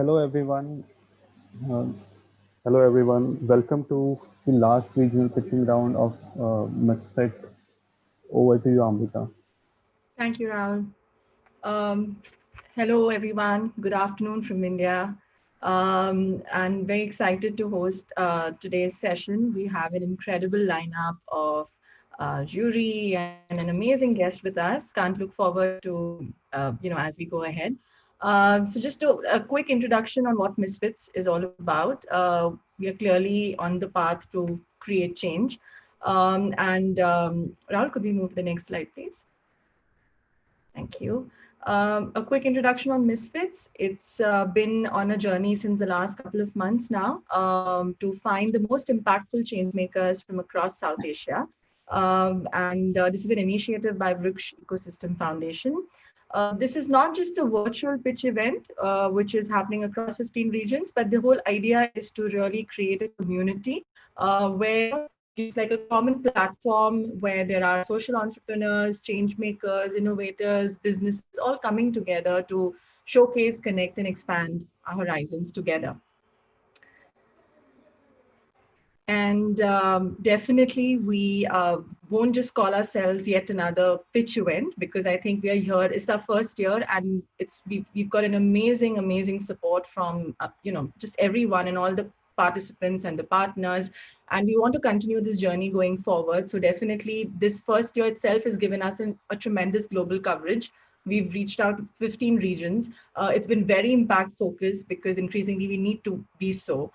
Hello everyone. Uh, Hello everyone. Welcome to the last regional pitching round of Misfits. Over to you, Amrita. Thank you, Rahul. Um, Hello, everyone. Good afternoon from India. I'm very excited to host today's session. We have an incredible lineup of jury and an amazing guest with us. Can't look forward to, as we go ahead. So just a quick introduction on what Misfits is all about. We are clearly on the path to create change. Rahul, could we move the next slide, please? Thank you. A quick introduction on Misfits. It's been on a journey since the last couple of months now to find the most impactful change makers from across South Asia. This is an initiative by Vriksh Ecosystem Foundation. This is not just a virtual pitch event, which is happening across 15 regions, but the whole idea is to really create a community where it's like a common platform where there are social entrepreneurs, change makers, innovators, businesses all coming together to showcase, connect, and expand our horizons together. And definitely, we won't just call ourselves yet another pitch event because I think we are here. It's our first year, and we've got an amazing support from just everyone and all the participants and the partners. And we want to continue this journey going forward. So definitely, this first year itself has given us a tremendous global coverage. We've reached out to 15 regions. It's been very impact focused because increasingly we need to be so.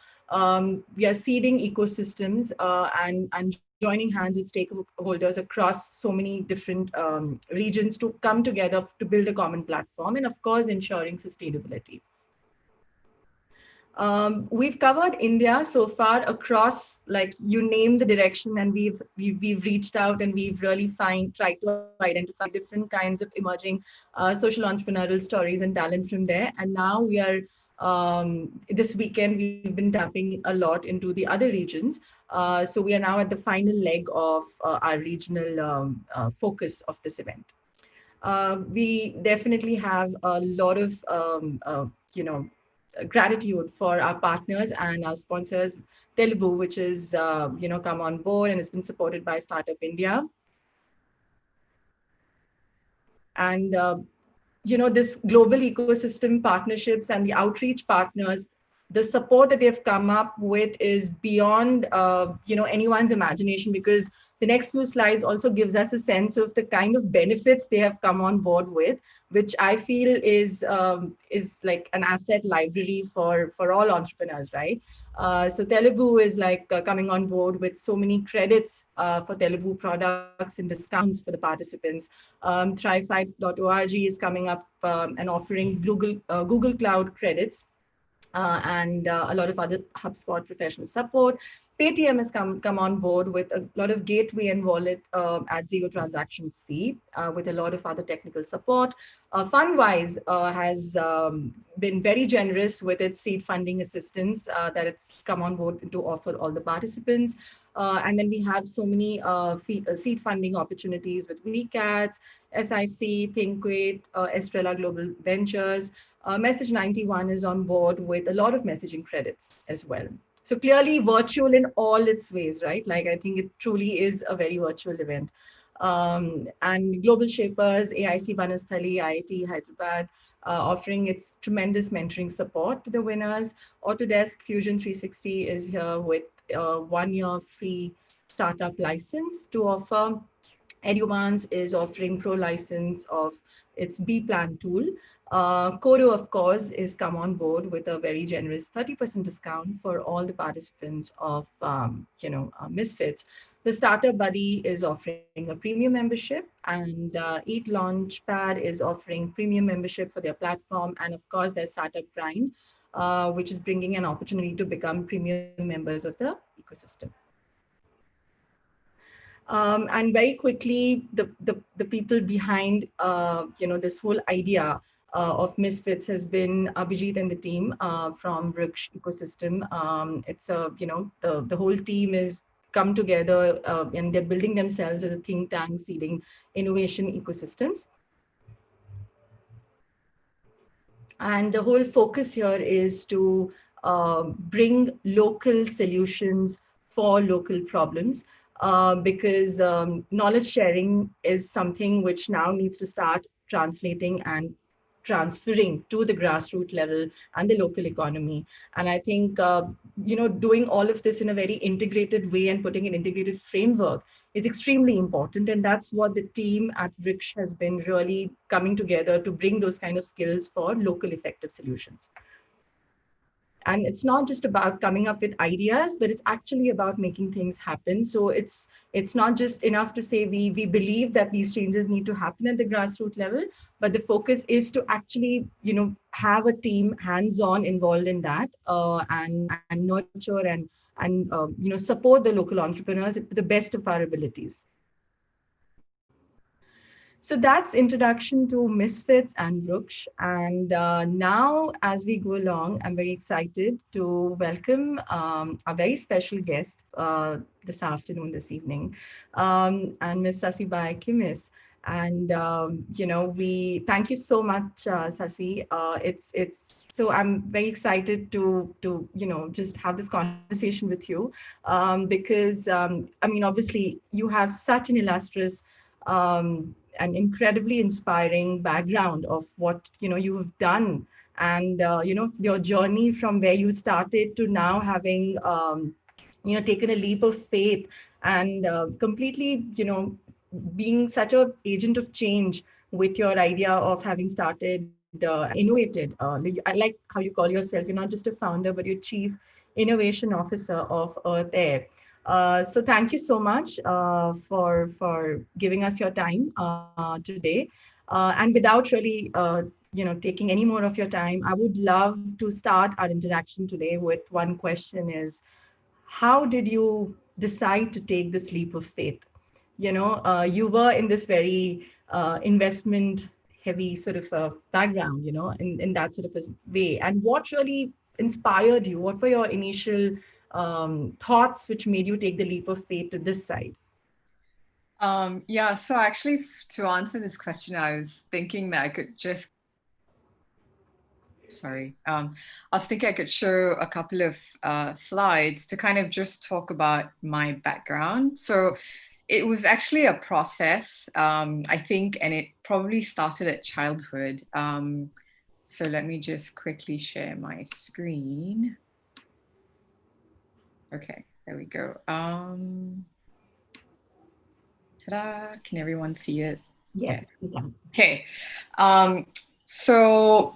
We are seeding ecosystems and joining hands with stakeholders across so many different regions to come together to build a common platform and, of course, ensuring sustainability. We've covered India so far across, like you name the direction, and we've reached out and we've really tried to identify different kinds of emerging social entrepreneurial stories and talent from there. And now we are this weekend we've been tapping a lot into the other regions. So we are now at the final leg of our regional focus of this event. We definitely have a lot of gratitude for our partners and our sponsors, Telugu, which is come on board and has been supported by Startup India. And this global ecosystem partnerships and the outreach partners, the support that they've come up with is beyond anyone's imagination, because the next few slides also gives us a sense of the kind of benefits they have come on board with, which I feel is like an asset library for all entrepreneurs, right? So Telugu is like coming on board with so many credits for Telugu products and discounts for the participants. Thrive5.org is coming up and offering Google Cloud credits and a lot of other HubSpot professional support. Paytm has come on board with a lot of gateway and wallet at zero transaction fee with a lot of other technical support. Fundwise has been very generous with its seed funding assistance that it's come on board to offer all the participants. And then we have so many seed funding opportunities with VCATS, SIC, ThinkWait, Estrella Global Ventures. Message 91 is on board with a lot of messaging credits as well. So clearly virtual in all its ways, right? Like I think it truly is a very virtual event. And Global Shapers, AIC Banasthali, IIT Hyderabad, offering its tremendous mentoring support to the winners. Autodesk Fusion 360 is here with 1 year free startup license to offer. Edumans is offering pro license of its B plan tool. Kodo, of course, is come on board with a very generous 30% discount for all the participants of Misfits. The Starter Buddy is offering a premium membership, and Eat Launchpad is offering premium membership for their platform, and of course, there's Startup Grind, which is bringing an opportunity to become premium members of the ecosystem. And very quickly, the people behind this whole idea of Misfits has been Abhijit and the team from Vriksh Ecosystem. It's a the whole team is come together and they're building themselves as a think tank seeding innovation ecosystems. And the whole focus here is to bring local solutions for local problems, because knowledge sharing is something which now needs to start translating and transferring to the grassroots level and the local economy. And I think, doing all of this in a very integrated way and putting an integrated framework is extremely important. And that's what the team at Riksh has been really coming together to bring those kind of skills for local effective solutions. And it's not just about coming up with ideas, but it's actually about making things happen. So it's not just enough to say we believe that these changes need to happen at the grassroots level, but the focus is to actually have a team hands on involved in that, and nurture and support the local entrepreneurs to the best of our abilities. So that's introduction to Misfits and Ruksh. And now, as we go along, I'm very excited to welcome our very special guest this afternoon, this evening, and Ms. Sasibai Kimis. And we thank you so much, Sasi. It's so I'm very excited to just have this conversation with you, because I mean, obviously, you have such an illustrious an incredibly inspiring background of what you have done, and your journey from where you started to now having taken a leap of faith and completely being such a agent of change with your idea of having started and innovated. I like how you call yourself. You're not just a founder, but you're chief innovation officer of Earth Air. So thank you so much for giving us your time today. And without really taking any more of your time, I would love to start our interaction today with one question: is how did you decide to take this leap of faith? You were in this very investment heavy sort of background, in that sort of a way. And what really inspired you? What were your initial thoughts which made you take the leap of faith to this side? Yeah, so actually, to answer this question, I was thinking that I could just, sorry, I was thinking I could show a couple of slides to kind of just talk about my background. So it was actually a process, I think, and it probably started at childhood. So let me just quickly share my screen. Okay, there we go. Ta-da, can everyone see it? Yes, we can. Okay. So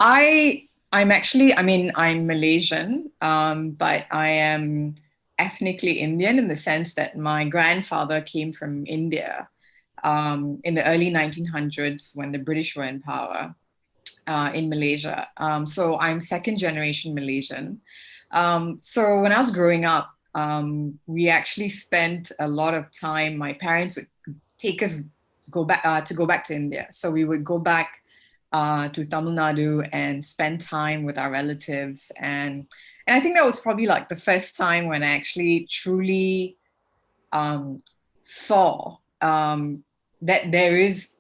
I'm actually, I mean, I'm Malaysian, but I am ethnically Indian in the sense that my grandfather came from India in the early 1900s when the British were in power in Malaysia. So I'm second generation Malaysian. So when I was growing up, we actually spent a lot of time. My parents would take us go back to India. So we would go back to Tamil Nadu and spend time with our relatives. And I think that was probably like the first time when I actually truly saw that there is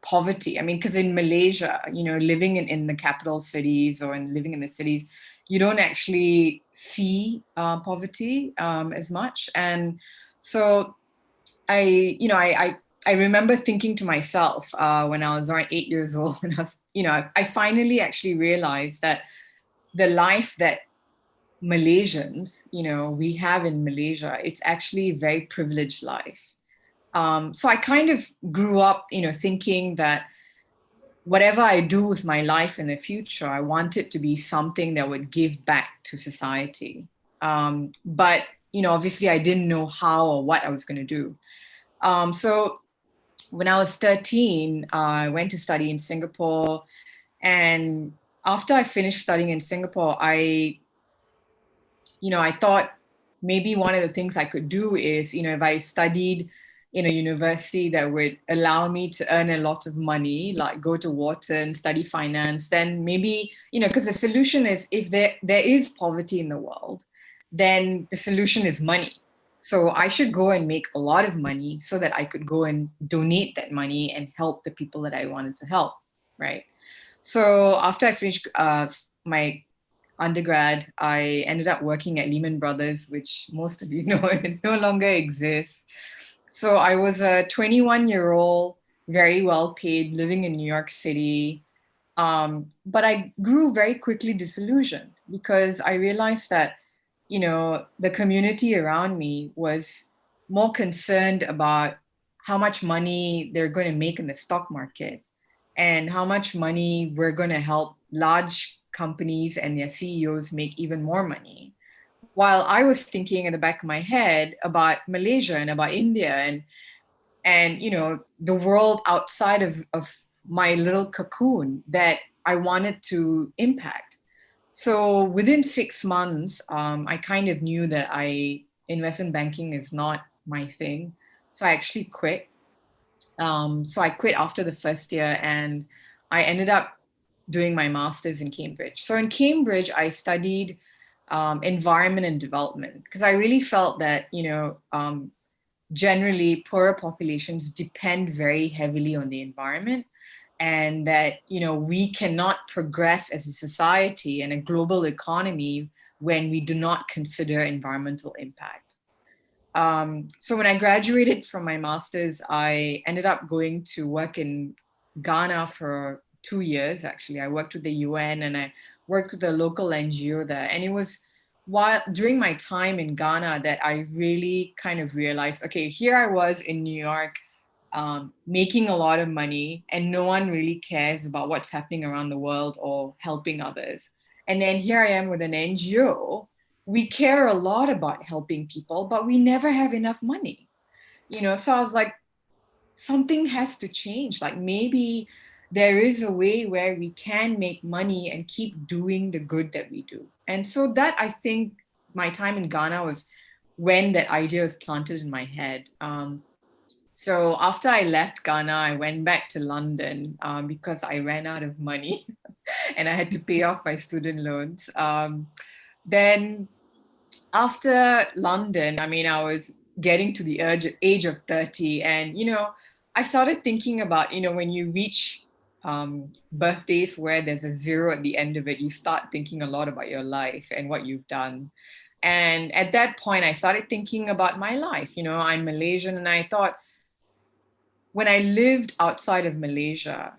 poverty. I mean, because in Malaysia, living in the capital cities or living in the cities, you don't actually see poverty as much. And so I remember thinking to myself when I was around 8 years old, and I finally actually realized that the life that Malaysians, we have in Malaysia, it's actually a very privileged life. So I kind of grew up, thinking that whatever I do with my life in the future, I want it to be something that would give back to society. But, obviously I didn't know how or what I was going to do. So when I was 13, I went to study in Singapore. And after I finished studying in Singapore, I thought maybe one of the things I could do is, if I studied in a university that would allow me to earn a lot of money, like go to Wharton, study finance, then maybe, because the solution is if there is poverty in the world, then the solution is money. So I should go and make a lot of money so that I could go and donate that money and help the people that I wanted to help, right? So after I finished my undergrad, I ended up working at Lehman Brothers, which most of you know it no longer exists. So I was a 21-year-old, very well paid, living in New York City. But I grew very quickly disillusioned because I realized that, the community around me was more concerned about how much money they're going to make in the stock market and how much money we're going to help large companies and their CEOs make even more money. While I was thinking in the back of my head about Malaysia and about India and the world outside of my little cocoon that I wanted to impact. So within 6 months, I kind of knew that investment banking is not my thing. So I actually quit. So I quit after the first year and I ended up doing my master's in Cambridge. So in Cambridge, I studied environment and development because I really felt that, generally poorer populations depend very heavily on the environment and that, we cannot progress as a society and a global economy when we do not consider environmental impact. So when I graduated from my master's, I ended up going to work in Ghana for 2 years. Actually, I worked with the UN and I worked with a local NGO there. And it was while during my time in Ghana that I really kind of realized, okay, here I was in New York, making a lot of money, and no one really cares about what's happening around the world or helping others. And then here I am with an NGO. We care a lot about helping people, but we never have enough money. So I was like, something has to change. Like maybe there is a way where we can make money and keep doing the good that we do. And so that, I think, my time in Ghana was when that idea was planted in my head. So after I left Ghana, I went back to London because I ran out of money and I had to pay off my student loans. Then after London, I mean, I was getting to the age of 30, and I started thinking about, when you reach birthdays where there's a zero at the end of it, you start thinking a lot about your life and what you've done. And at that point, I started thinking about my life. I'm Malaysian, and I thought, when I lived outside of Malaysia,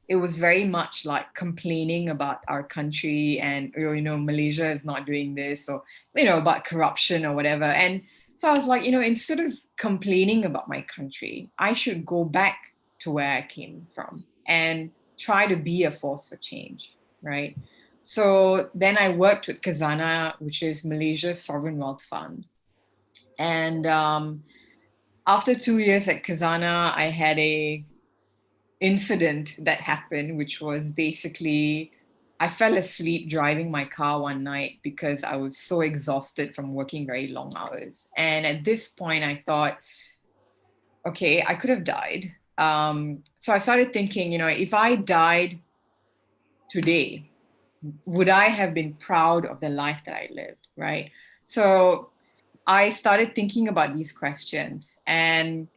it was very much like complaining about our country and, Malaysia is not doing this, or, about corruption or whatever. And so I was like, instead of complaining about my country, I should go back to where I came from and try to be a force for change, right? So then I worked with Khazanah, which is Malaysia's sovereign wealth fund. And after 2 years at Khazanah, I had a incident that happened, which was basically I fell asleep driving my car one night because I was so exhausted from working very long hours. And at this point, I thought, okay, I could have died. So I started thinking, if I died today, would I have been proud of the life that I lived, right? So I started thinking about these questions. And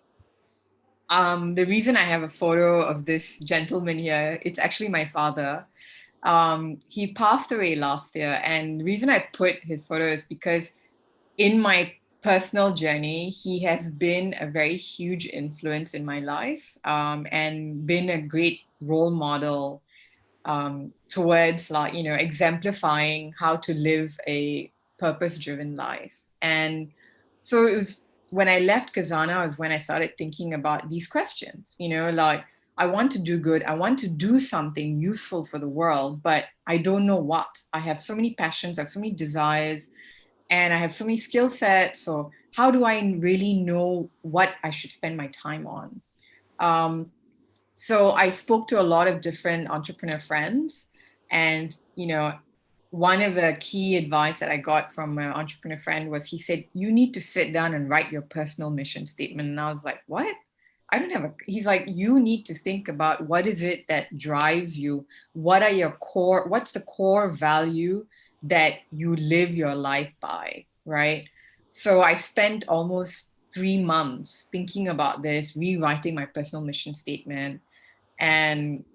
the reason I have a photo of this gentleman here, it's actually my father. He passed away last year. And the reason I put his photo is because in my personal journey, he has been a very huge influence in my life, and been a great role model towards, like, exemplifying how to live a purpose-driven life. And so it was when I left Khazanah was when I started thinking about these questions, like, I want to do good, I want to do something useful for the world, but I don't know what. I have so many passions, I have so many desires, and I have so many skill sets. So how do I really know what I should spend my time on? So I spoke to a lot of different entrepreneur friends, and one of the key advice that I got from an entrepreneur friend was, he said, you need to sit down and write your personal mission statement. And I was like, what? I don't have a, he's like, you need to think about what is it that drives you? What are your core, what's the core value that you live your life by, right? So I spent almost 3 months thinking about this, rewriting my personal mission statement. And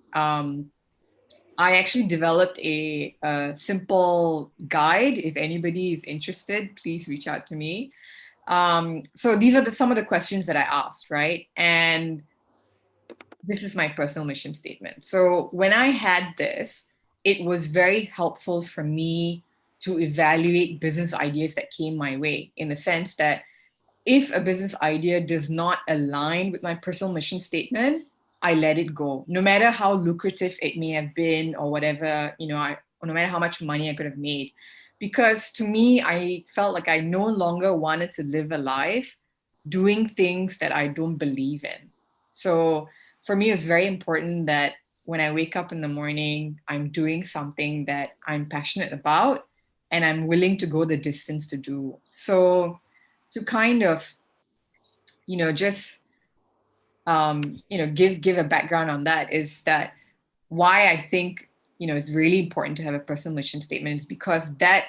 I actually developed a simple guide. If anybody is interested, please reach out to me. So these are some of the questions that I asked, right? And this is my personal mission statement. So when I had this, it was very helpful for me to evaluate business ideas that came my way, in the sense that if a business idea does not align with my personal mission statement, I let it go. No matter how lucrative it may have been or whatever, or no matter how much money I could have made. Because to me, I felt like I no longer wanted to live a life doing things that I don't believe in. So for me, it's very important that when I wake up in the morning, I'm doing something that I'm passionate about and I'm willing to go the distance to do. So to kind of, just give a background on that, is that why I think it's really important to have a personal mission statement is because that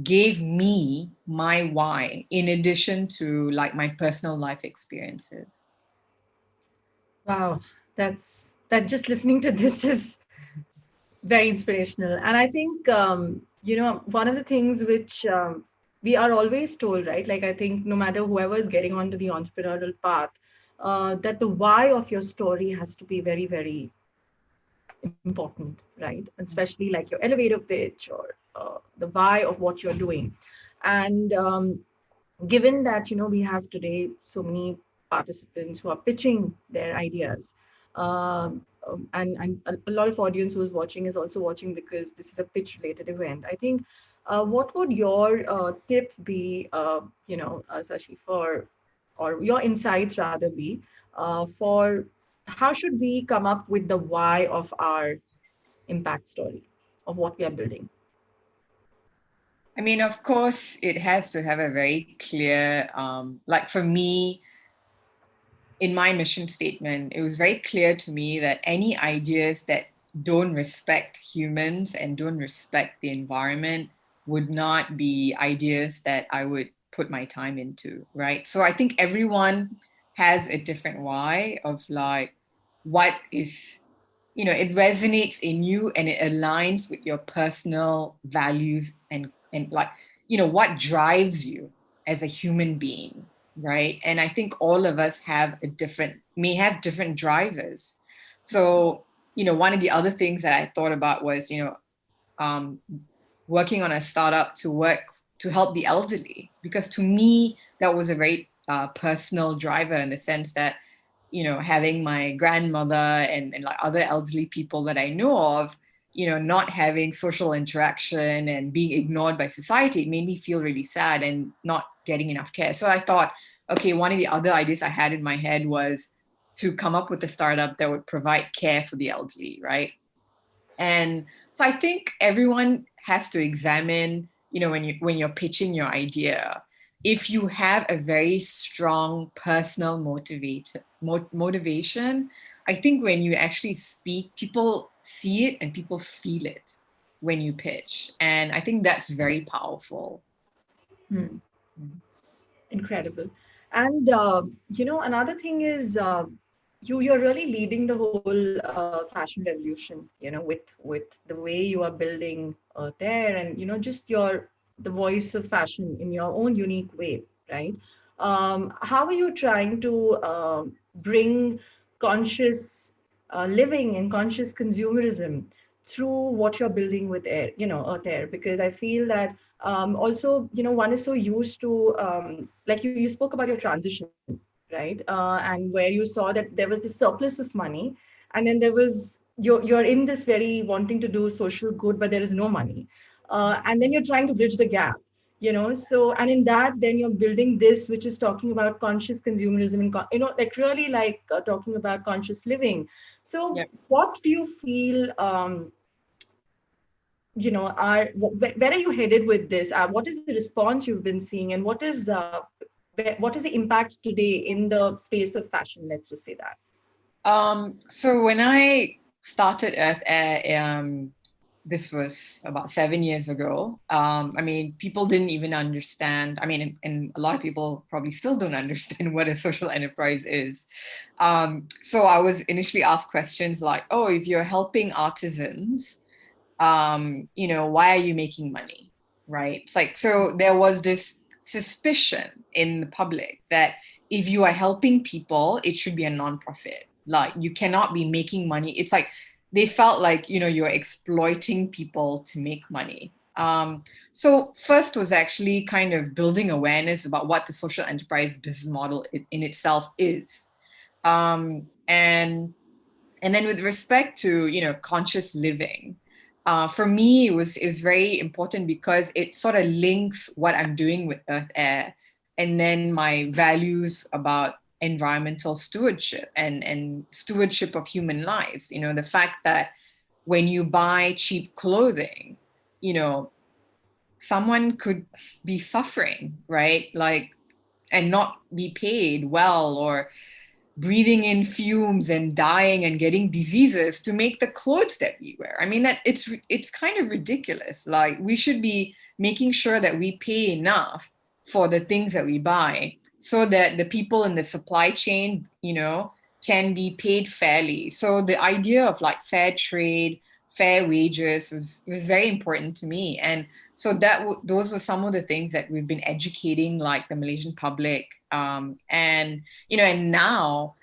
gave me my why in addition to like my personal life experiences. Wow, that just listening to this is very inspirational. And I think, one of the things which we are always told, right? Like, I think no matter whoever is getting onto the entrepreneurial path, that the why of your story has to be very, very important, right? Especially like your elevator pitch or the why of what you're doing. And given that we have today so many participants who are pitching their ideas, and a lot of audience who is watching is also watching because this is a pitch related event. I think what would your tip be, Sashi, for, or your insights rather be, for how should we come up with the why of our impact story of what we are building? I mean, of course, it has to have a very clear, like for me, in my mission statement, it was very clear to me that any ideas that don't respect humans and don't respect the environment would not be ideas that I would put my time into, right? So I think everyone has a different why of like what is, it resonates in you and it aligns with your personal values and like, what drives you as a human being, right? And I think all of us may have different drivers. So, one of the other things that I thought about was, um, working on a startup to help the elderly, because to me, that was a very personal driver, in the sense that, having my grandmother and like other elderly people that I know of, not having social interaction and being ignored by society, it made me feel really sad and not getting enough care. So I thought, okay, one of the other ideas I had in my head was to come up with a startup that would provide care for the elderly, right? And so I think everyone has to examine, when you're pitching your idea, if you have a very strong personal motivation, I think when you actually speak, people see it and people feel it when you pitch. And I think that's very powerful. Hmm. Incredible. And another thing is, you're really leading the whole fashion revolution, with the way you are building there, and just the voice of fashion in your own unique way, right? How are you trying to bring conscious living and conscious consumerism through what you're building with air, Earth Air? Because I feel that also, one is so used to, like you spoke about your transition, right? And where you saw that there was this surplus of money, and then there was, you're in this very wanting to do social good, but there is no money. And then you're trying to bridge the gap, so, and in that, then you're building this, which is talking about conscious consumerism and, like really like talking about conscious living. So Yeah. what do you feel, where are you headed with this? What is the response you've been seeing, and what is the impact today in the space of fashion? Let's just say that. So when I started Earth Air, this was about 7 years ago. I mean, people didn't even understand. I mean, and a lot of people probably still don't understand what a social enterprise is. So I was initially asked questions like, "Oh, if you're helping artisans, why are you making money, right? It's like, so there was this suspicion in the public that if you are helping people, it should be a nonprofit. Like you cannot be making money. It's like they felt like, you're exploiting people to make money. So first was actually kind of building awareness about what the social enterprise business model in itself is. And then with respect to conscious living, for me it was very important because it sort of links what I'm doing with Earth Air and then my values about environmental stewardship and stewardship of human lives. The fact that when you buy cheap clothing, you know someone could be suffering, right? Like, and not be paid well, or breathing in fumes and dying and getting diseases to make the clothes that we wear. I mean, that it's kind of ridiculous. Like we should be making sure that we pay enough for the things that we buy so that the people in the supply chain, can be paid fairly. So the idea of like fair trade, fair wages was very important to me. And so those were some of the things that we've been educating like the Malaysian public. And now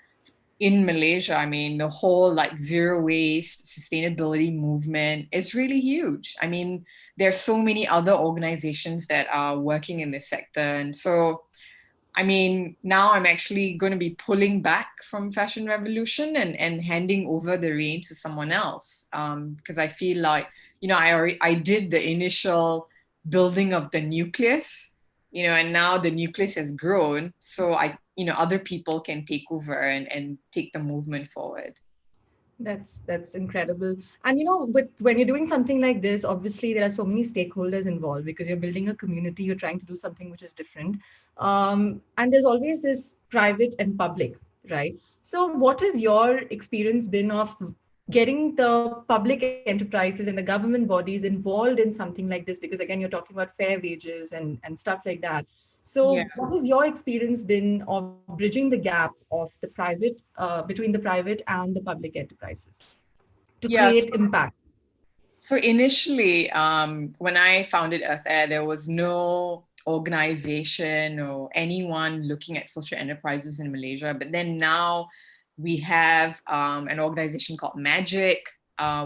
in Malaysia, I mean, the whole like zero waste sustainability movement is really huge. I mean, there's so many other organizations that are working in this sector. And so, I mean, now I'm actually going to be pulling back from Fashion Revolution and handing over the reins to someone else. Because I feel like, I did the initial building of the nucleus, and now the nucleus has grown. So other people can take over and take the movement forward. That's incredible. And but when you're doing something like this, obviously there are so many stakeholders involved because you're building a community, you're trying to do something which is different. And there's always this private and public, right? So what has your experience been of getting the public enterprises and the government bodies involved in something like this? Because again, you're talking about fair wages and stuff like that. Yeah. So what has your experience been of bridging the gap of the private, between the private and the public enterprises to Yeah. create impact? So initially, when I founded Earth Air, there was no organization or anyone looking at social enterprises in Malaysia. But then now we have an organization called Magic,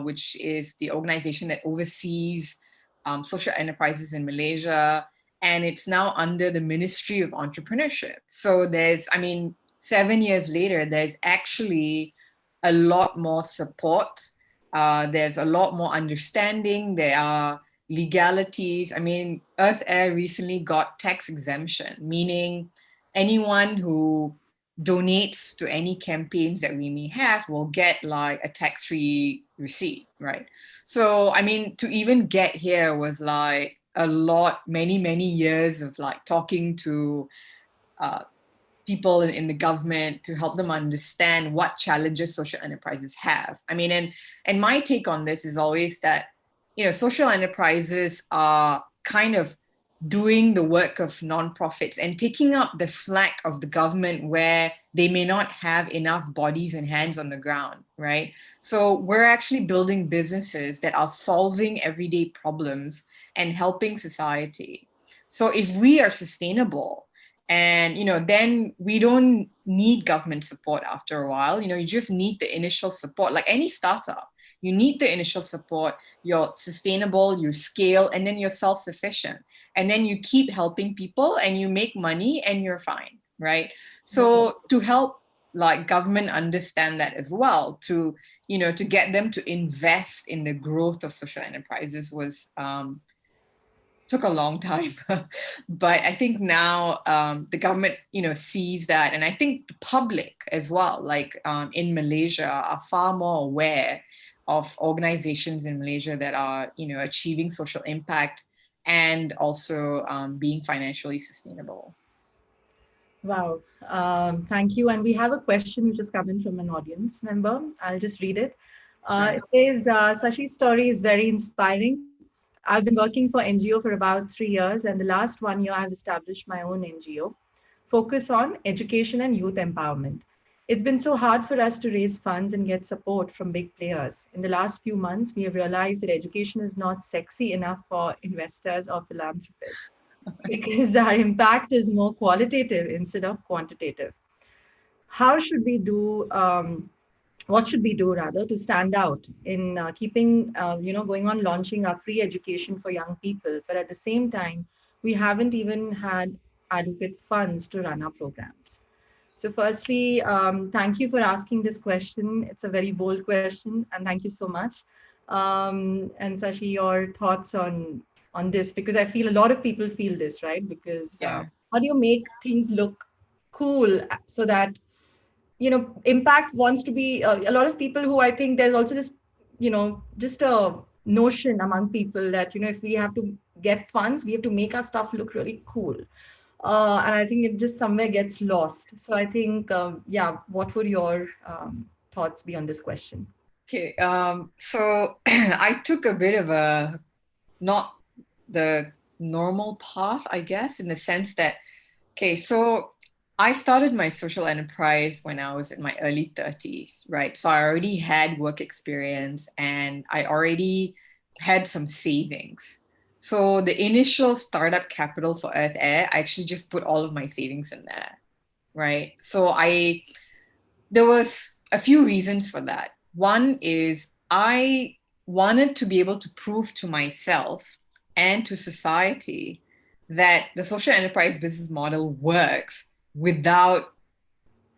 which is the organization that oversees social enterprises in Malaysia. And it's now under the Ministry of Entrepreneurship. So I mean, 7 years later, there's actually a lot more support. There's a lot more understanding. There are legalities. I mean, Earth Air recently got tax exemption, meaning anyone who donates to any campaigns that we may have will get like a tax-free receipt, right? So, I mean, to even get here was like many, many years of like talking to uh, people in the government to help them understand what challenges social enterprises have. I mean, and my take on this is always that, social enterprises are kind of doing the work of nonprofits and taking up the slack of the government where they may not have enough bodies and hands on the ground, right? So we're actually building businesses that are solving everyday problems and helping society. So if we are sustainable, and then we don't need government support after a while. You just need the initial support, like any startup. You need the initial support. You're sustainable, you scale, and then you're self-sufficient, and then you keep helping people and you make money and you're fine, right? So to help like government understand that as well, to get them to invest in the growth of social enterprises was took a long time. But I think now the government sees that, and I think the public as well, like in Malaysia, are far more aware of organizations in Malaysia that are achieving social impact and also being financially sustainable. Wow. Thank you. And we have a question which has come in from an audience member. I'll just read it. Sure. It says, Sashi's story is very inspiring. I've been working for NGO for about 3 years, and the last 1 year I've established my own NGO, focus on education and youth empowerment. It's been so hard for us to raise funds and get support from big players. In the last few months, we have realized that education is not sexy enough for investors or philanthropists because our impact is more qualitative instead of quantitative. How should we do? What should we do rather to stand out in keeping, going on launching our free education for young people, but at the same time, we haven't even had adequate funds to run our programs. So, firstly, thank you for asking this question. It's a very bold question, and thank you so much. And Sashi, your thoughts on this, because I feel a lot of people feel this, right? Because Yeah. how do you make things look cool so that impact wants to be a lot of people who I think there's also this just a notion among people that if we have to get funds we have to make our stuff look really cool, and I think it just somewhere gets lost. So I think yeah, what would your thoughts be on this question? Okay. So I took a bit of a not the normal path, I guess, in the sense that, okay, so I started my social enterprise when I was in my early 30s, right? So I already had work experience and I already had some savings. So the initial startup capital for Earth Air, I actually just put all of my savings in there, right? There was a few reasons for that. One is I wanted to be able to prove to myself and to society that the social enterprise business model works without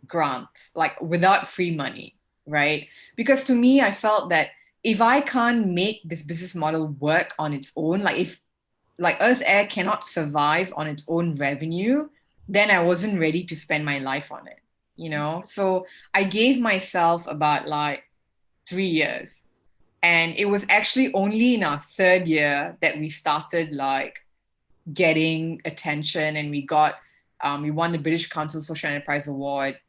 grants, like without free money, right? Because to me, I felt that if I can't make this business model work on its own, like if like Earth Air cannot survive on its own revenue, then I wasn't ready to spend my life on it, you know? So I gave myself about like 3 years. And it was actually only in our third year that we started like getting attention and we won the British Council Social Enterprise Award.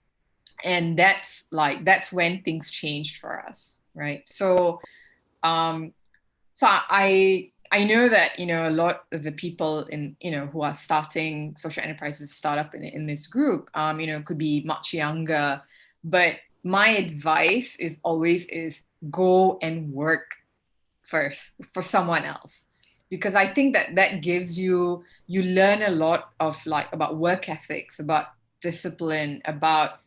And that's when things changed for us, right? Um, so I know that a lot of the people in who are starting social enterprises startup in this group could be much younger, but my advice is always is go and work first for someone else, because I think that that gives you learn a lot of like about work ethics, about discipline, about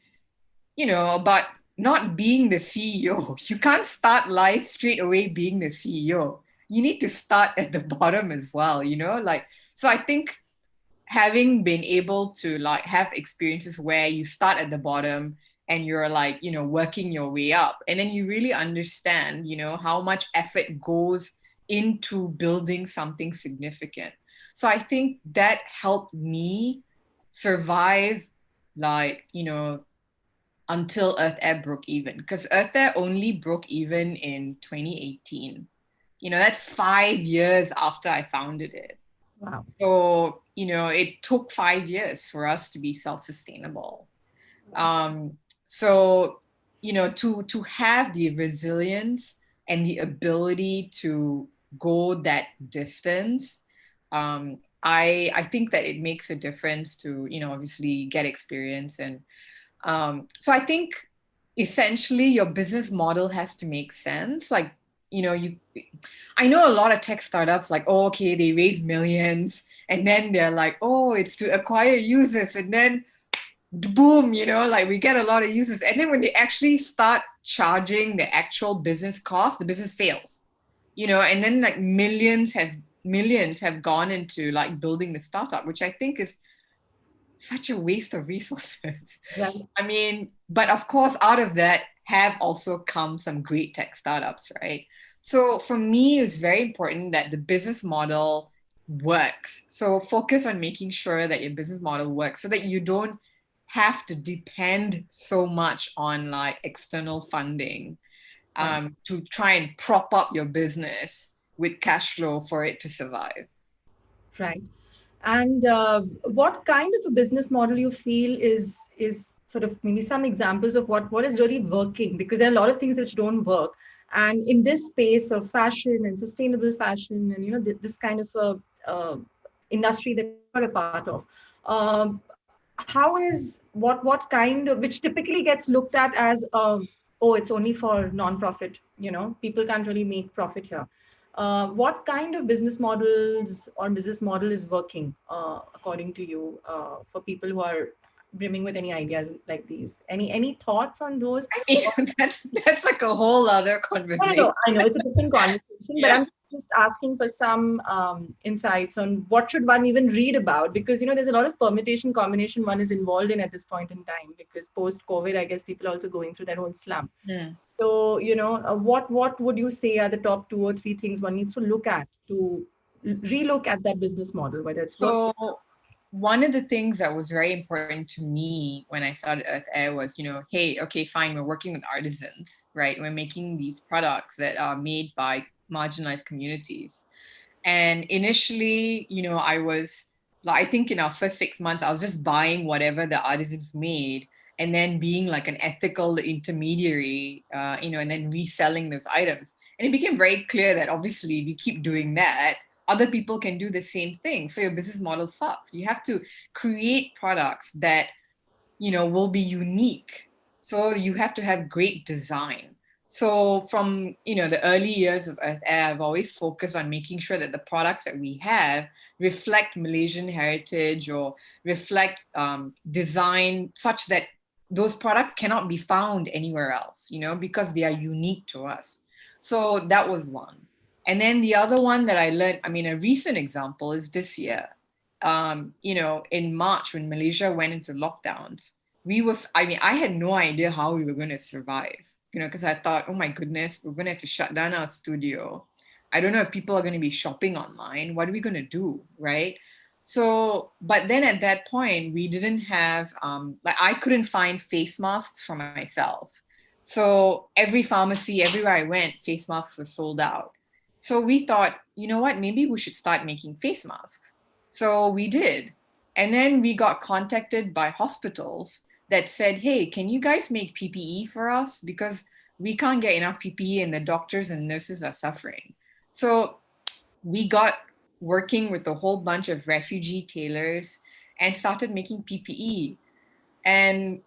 not being the CEO. You can't start life straight away being the CEO. You need to start at the bottom as well, like, so I think having been able to like have experiences where you start at the bottom and you're like, working your way up, and then you really understand, how much effort goes into building something significant. So I think that helped me survive, like, until Earth Air broke even, because Earth Air only broke even in 2018. That's 5 years after I founded it. Wow. So, it took 5 years for us to be self-sustainable. Um, so, to have the resilience and the ability to go that distance, I think that it makes a difference to, obviously get experience. And so I think essentially your business model has to make sense. Like, you I know a lot of tech startups like, oh, okay, they raise millions and then they're like, oh, it's to acquire users, and then boom, like we get a lot of users. And then when they actually start charging the actual business cost, the business fails, and then like millions have gone into like building the startup, which I think is such a waste of resources. Right. I mean, but of course, out of that have also come some great tech startups, right? So for me, it's very important that the business model works. So focus on making sure that your business model works so that you don't have to depend so much on like external funding Right. to try and prop up your business with cash flow for it to survive. Right. And what kind of a business model you feel is sort of maybe some examples of what is really working? Because there are a lot of things which don't work. And in this space of fashion and sustainable fashion, and this kind of a industry that you are a part of, how how is what kind of, which typically gets looked at as oh, it's only for non-profit, people can't really make profit here. What kind of business models or business model is working according to you for people who are brimming with any ideas like these? Any thoughts on those? I mean, that's like a whole other conversation. I know it's a different conversation, but Yeah. I'm just asking for some insights on what should one even read about, because there's a lot of permutation combination one is involved in at this point in time, because post COVID, I guess people are also going through their own slump. Mm. So what would you say are the top 2 or 3 things one needs to look at to relook at that business model, whether it's working? So one of the things that was very important to me when I started Earth Air was, hey, okay, fine, we're working with artisans, right? We're making these products that are made by marginalized communities. And initially, I was like, I think in our first 6 months, I was just buying whatever the artisans made and then being like an ethical intermediary, and then reselling those items. And it became very clear that obviously, if you keep doing that, other people can do the same thing. So your business model sucks. You have to create products that will be unique. So you have to have great design. So from the early years of Earth Air, I've always focused on making sure that the products that we have reflect Malaysian heritage or reflect design such that those products cannot be found anywhere else, because they are unique to us. So that was one. And then the other one that I learned, I mean, a recent example is this year. In March when Malaysia went into lockdowns, I mean, I had no idea how we were going to survive, because I thought, oh my goodness, we're going to have to shut down our studio. I don't know if people are going to be shopping online. What are we going to do? Right. So, but then at that point, we didn't have, like, I couldn't find face masks for myself. So every pharmacy, everywhere I went, face masks were sold out. So we thought, you know what, maybe we should start making face masks. So we did. And then we got contacted by hospitals that said, hey, can you guys make PPE for us? Because we can't get enough PPE and the doctors and nurses are suffering. So we got working with a whole bunch of refugee tailors and started making PPE. And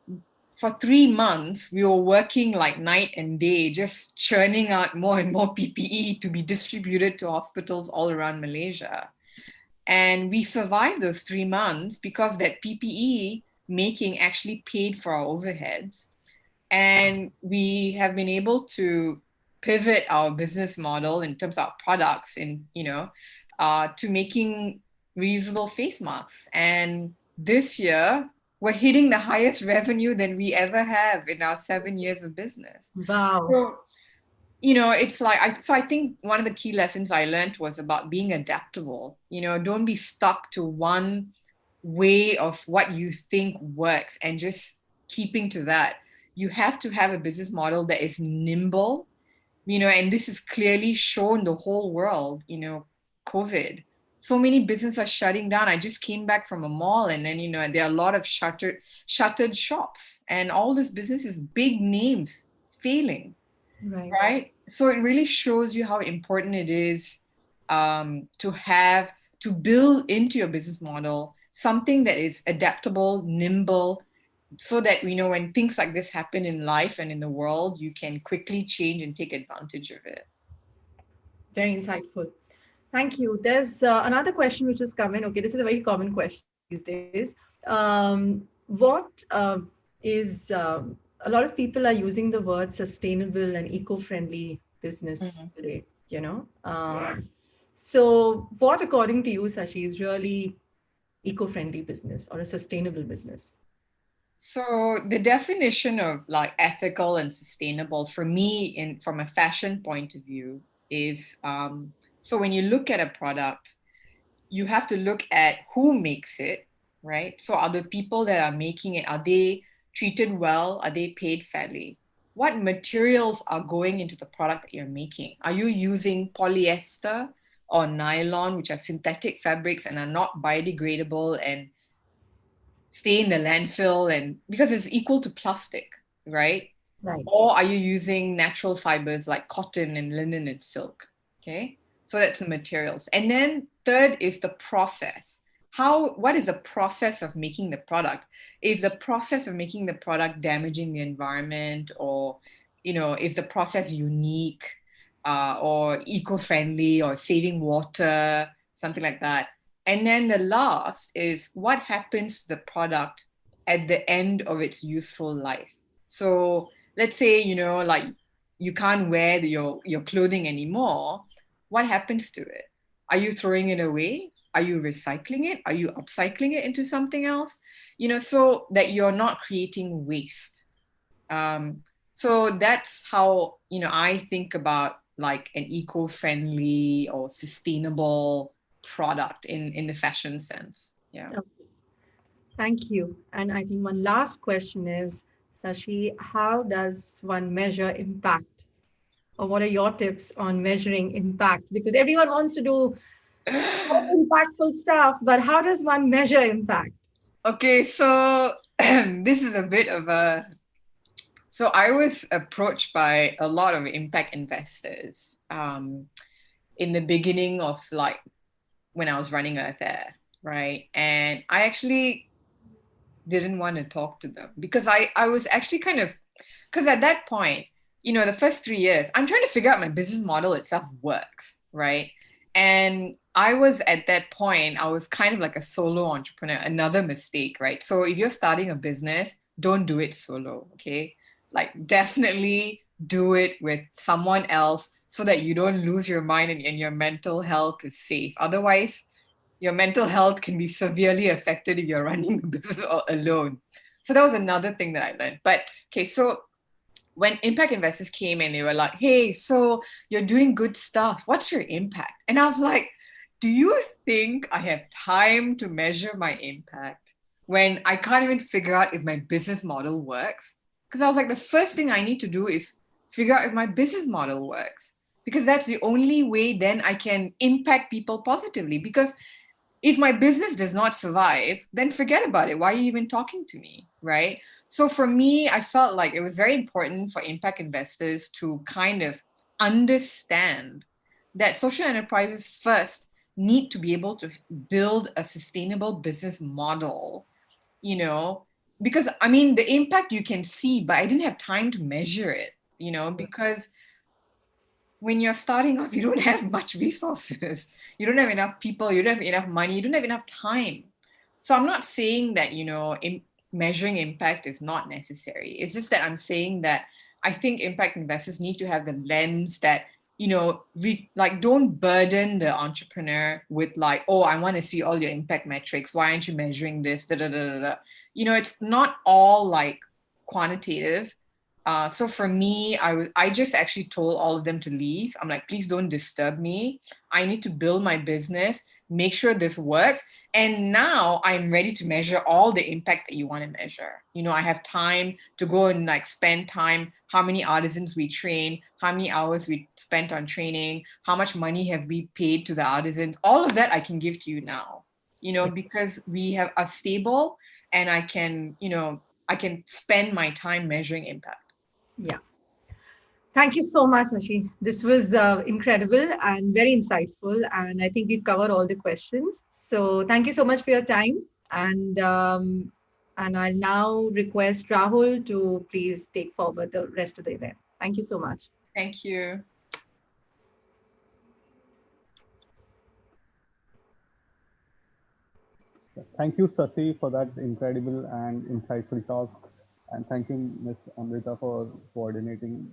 for 3 months, we were working like night and day, just churning out more and more PPE to be distributed to hospitals all around Malaysia. And we survived those 3 months because that PPE making actually paid for our overheads. And we have been able to pivot our business model in terms of products and, to making reusable face masks. And this year, we're hitting the highest revenue than we ever have in our 7 years of business. Wow. So, it's like, I think one of the key lessons I learned was about being adaptable. Don't be stuck to one way of what you think works and just keeping to that. You have to have a business model that is nimble, and this is clearly shown the whole world, COVID. So many businesses are shutting down. I just came back from a mall and then, there are a lot of shuttered shops and all this business is big names failing. Right. So it really shows you how important it is to build into your business model something that is adaptable, nimble, so that when things like this happen in life and in the world, you can quickly change and take advantage of it. Very insightful. Thank you. There's another question which has come in. Okay, this is a very common question these days. What is a lot of people are using the word sustainable and eco-friendly business Mhm. today, So what, according to you, Sashi, is really eco-friendly business or a sustainable business? So the definition of like ethical and sustainable for me from a fashion point of view is so when you look at a product, you have to look at who makes it, right? So are the people that are making it, are they treated well? Are they paid fairly? What materials are going into the product that you're making? Are you using polyester or nylon, which are synthetic fabrics and are not biodegradable and stay in the landfill, and because it's equal to plastic, right? Right. Or are you using natural fibers like cotton and linen and silk? Okay, so that's the materials. And then third is the process. what is the process of making the product? Is the process of making the product damaging the environment, or, is the process unique, or eco-friendly, or saving water, something like that. And then the last is what happens to the product at the end of its useful life. So let's say, like you can't wear your clothing anymore. What happens to it? Are you throwing it away? Are you recycling it? Are you upcycling it into something else? So that you're not creating waste. So that's how, I think about like an eco-friendly or sustainable product in the fashion sense. Yeah. Okay. Thank you. And I think one last question is, Sashi, how does one measure impact? Or what are your tips on measuring impact? Because everyone wants to do impactful stuff, but how does one measure impact? Okay, so this is a bit of a so I was approached by a lot of impact investors in the beginning of like when I was running Earth Air, right? And I actually didn't want to talk to them because I was actually kind of, because at that point, the first 3 years, I'm trying to figure out my business model itself works, right? And I was at that point, I was kind of like a solo entrepreneur, another mistake, right? So if you're starting a business, don't do it solo, okay? Like definitely do it with someone else so that you don't lose your mind and your mental health is safe. Otherwise, your mental health can be severely affected if you're running the business alone. So that was another thing that I learned. But okay, so when impact investors came in, they were like, hey, so you're doing good stuff. What's your impact? And I was like, do you think I have time to measure my impact when I can't even figure out if my business model works? Because I was like, the first thing I need to do is figure out if my business model works, because that's the only way then I can impact people positively. Because if my business does not survive, then forget about it. Why are you even talking to me? Right. So for me, I felt like it was very important for impact investors to kind of understand that social enterprises first need to be able to build a sustainable business model, because I mean, the impact you can see, but I didn't have time to measure it, because when you're starting off, you don't have much resources. You don't have enough people. You don't have enough money. You don't have enough time. So I'm not saying that, measuring impact is not necessary. It's just that I'm saying that I think impact investors need to have the lens that, like don't burden the entrepreneur with like, oh, I want to see all your impact metrics. Why aren't you measuring this? Da, da, da, da, da. It's not all like quantitative. So for me, I just actually told all of them to leave. I'm like, please don't disturb me. I need to build my business, make sure this works. And now I'm ready to measure all the impact that you want to measure. I have time to go and like spend time, how many artisans we train, how many hours we spent on training, how much money have we paid to the artisans. All of that I can give to you now, because we have a stable, and I can spend my time measuring impact. Yeah. Thank you so much, Nashi. This was incredible and very insightful. And I think we've covered all the questions. So thank you so much for your time. And I'll now request Rahul to please take forward the rest of the event. Thank you so much. Thank you. Thank you, Sati, for that incredible and insightful talk. And thank you, Ms. Amrita, for coordinating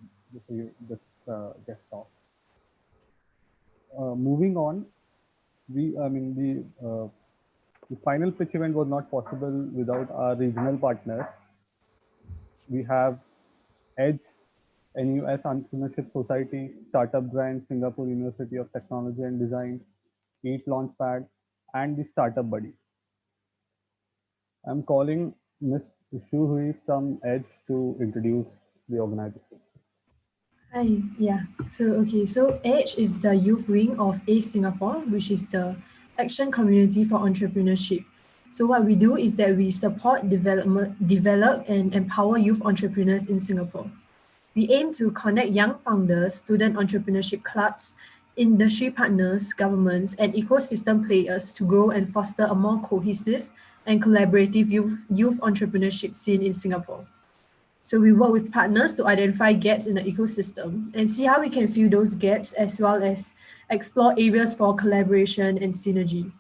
guest talk. Moving on, the final pitch event was not possible without our regional partners. We have Edge, NUS Entrepreneurship Society, Startup Grant, Singapore University of Technology and Design, Eat Launchpad, and the Startup Buddy. I'm calling Miss Shu Hui from Edge to introduce the organization. Hi, yeah. So Edge is the youth wing of ACE Singapore, which is the action community for entrepreneurship. So what we do is that we support develop and empower youth entrepreneurs in Singapore. We aim to connect young founders, student entrepreneurship clubs, industry partners, governments, and ecosystem players to grow and foster a more cohesive and collaborative youth entrepreneurship scene in Singapore. So we work with partners to identify gaps in the ecosystem and see how we can fill those gaps as well as explore areas for collaboration and synergy.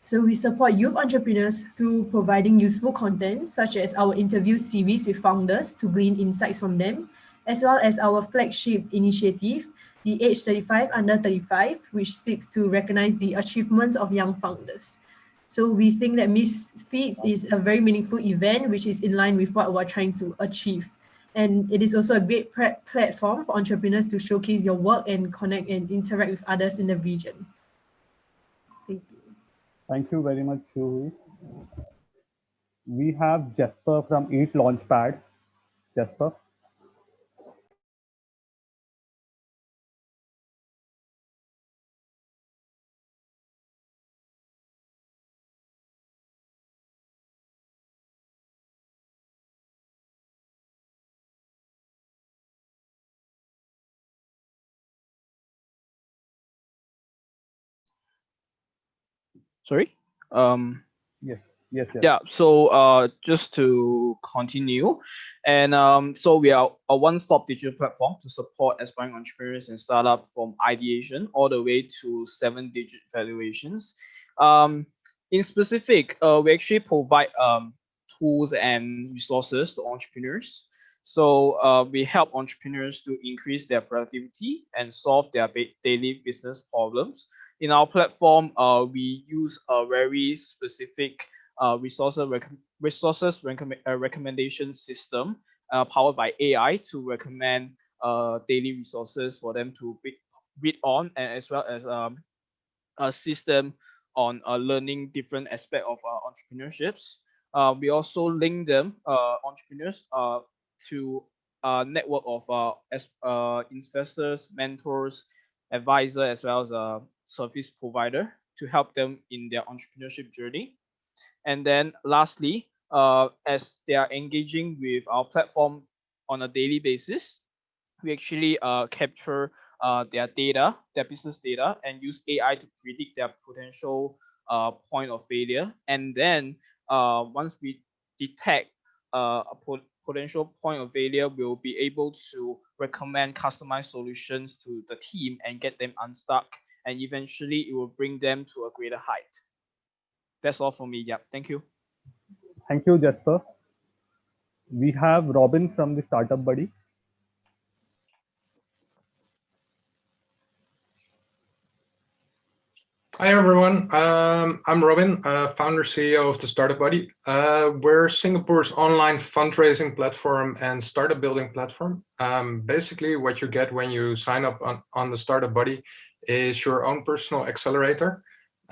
So we support youth entrepreneurs through providing useful content such as our interview series with founders to glean insights from them, as well as our flagship initiative, the Age 35 Under 35, which seeks to recognize the achievements of young founders. So we think that Misfits is a very meaningful event, which is in line with what we're trying to achieve. And it is also a great platform for entrepreneurs to showcase your work and connect and interact with others in the region. Thank you. Thank you very much, Shuhui. We have Jesper from Eat Launchpad. Jesper. Sorry. Yes, yes, yes. Yeah. So just to continue, and so we are a one-stop digital platform to support aspiring entrepreneurs and startup from ideation all the way to 7-digit valuations. Um, in specific, we actually provide tools and resources to entrepreneurs. So we help entrepreneurs to increase their productivity and solve their daily business problems. In our platform, we use a very specific recommendation system powered by AI to recommend daily resources for them to read on, and as well as a system on learning different aspect of entrepreneurships. We also link them entrepreneurs to a network of investors, mentors, advisor, as well as a service provider to help them in their entrepreneurship journey. And then lastly, as they are engaging with our platform on a daily basis, we actually capture their data, their business data, and use AI to predict their potential point of failure. And then once we detect a potential point of failure, we'll be able to recommend customized solutions to the team and get them unstuck. And eventually, it will bring them to a greater height. That's all for me. Yeah, thank you. Thank you, Jesper. We have Robin from the Startup Buddy. Hi everyone, I'm Robin, founder CEO of the Startup Buddy. We're Singapore's online fundraising platform and startup building platform. Basically, what you get when you sign up on the Startup Buddy is your own personal accelerator.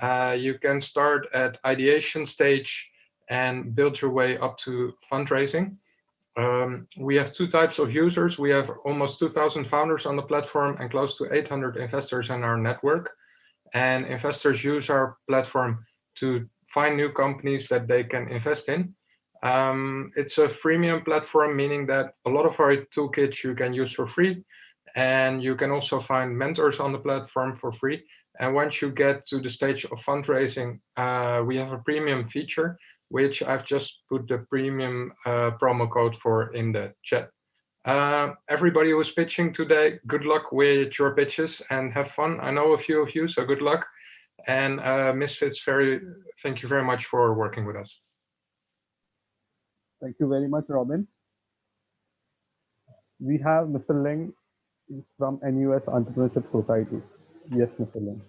You can start at ideation stage and build your way up to fundraising. We have two types of users. We have almost 2,000 founders on the platform and close to 800 investors in our network. And investors use our platform to find new companies that they can invest in. It's a freemium platform, meaning that a lot of our toolkits you can use for free, and you can also find mentors on the platform for free. And once you get to the stage of fundraising, we have a premium feature, which I've just put the premium promo code for in the chat. Everybody who's pitching today, good luck with your pitches and have fun. I know a few of you, so good luck. And Misfits, thank you very much for working with us. Thank you very much, Robin. We have Mr. Leng from NUS Entrepreneurship Society. Yes, Mr. Leng.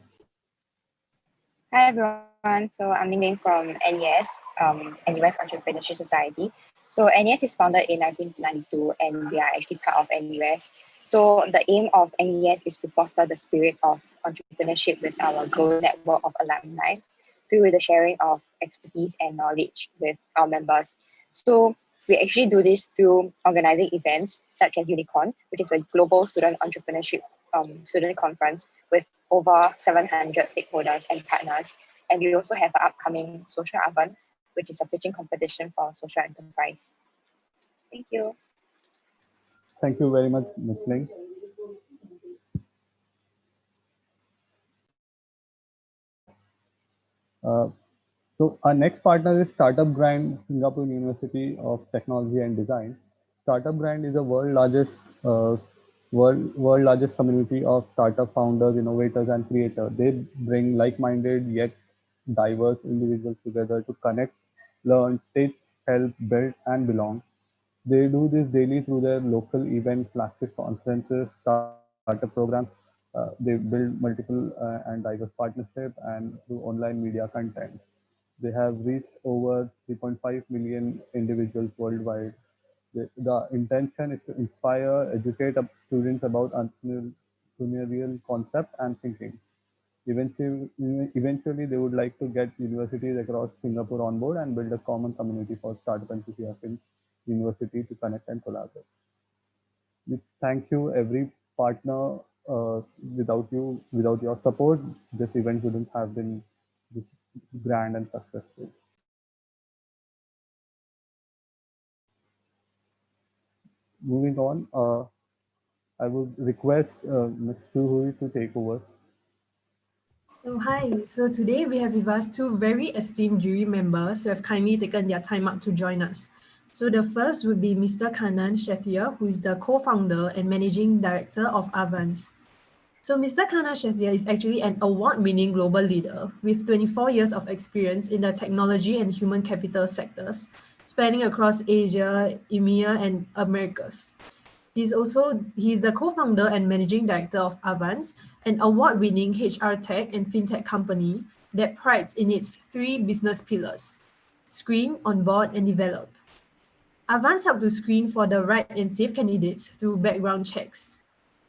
Hi everyone, so I'm Ning from NES, NUS Entrepreneurship Society. So NES is founded in 1992 and we are actually part of NUS. So the aim of NES is to foster the spirit of entrepreneurship with our global network of alumni through the sharing of expertise and knowledge with our members. So we actually do this through organizing events such as Unicorn, which is a global student entrepreneurship student conference with over 700 stakeholders and partners. And we also have an upcoming social event, which is a pitching competition for social enterprise. Thank you. Thank you very much, Ms. Leng. Uh, so our next partner is Startup Grind, Singapore University of Technology and Design. Startup Grind is a uh, world largest community of startup founders, innovators, and creators. They bring like-minded yet diverse individuals together to connect, learn, teach, help, build, and belong. They do this daily through their local events, flagship conferences, startup programs. They build multiple and diverse partnerships and through online media content. They have reached over 3.5 million individuals worldwide. The intention is to inspire, educate students about entrepreneurial concepts and thinking. Eventually, they would like to get universities across Singapore on board and build a common community for startup enthusiasts in university to connect and collaborate. We thank you, every partner. Without your support, this event wouldn't have been this grand and successful. Moving on, I would request Ms. Shuhui to take over. So hi, so today we have with us two very esteemed jury members who have kindly taken their time out to join us. So the first would be Mr. Kanan Shethia, who is the co-founder and managing director of Avans. So Mr. Kanan Shethia is actually an award-winning global leader with 24 years of experience in the technology and human capital sectors, spanning across Asia, EMEA, and Americas. He's the co-founder and managing director of Avans, an award-winning HR tech and fintech company that prides in its three business pillars: screen, onboard, and develop. Avans help to screen for the right and safe candidates through background checks.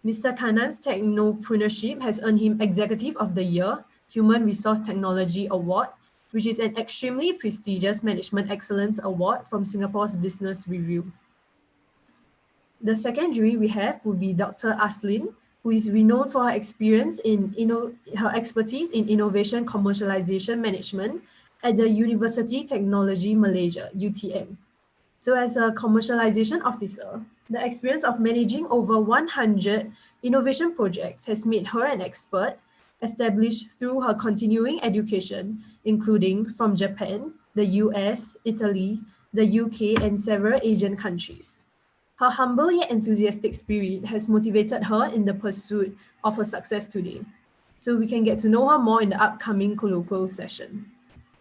Mr. Kanan's technopreneurship has earned him Executive of the Year, Human Resource Technology Award, which is an extremely prestigious management excellence award from Singapore's Business Review. The second jury we have would be Dr. Aslin, who is renowned for her expertise in innovation commercialization management at the University Technology Malaysia, UTM. So as a commercialization officer, the experience of managing over 100 innovation projects has made her an expert, established through her continuing education, including from Japan, the US, Italy, the UK, and several Asian countries. Her humble yet enthusiastic spirit has motivated her in the pursuit of her success today. So we can get to know her more in the upcoming colloquial session.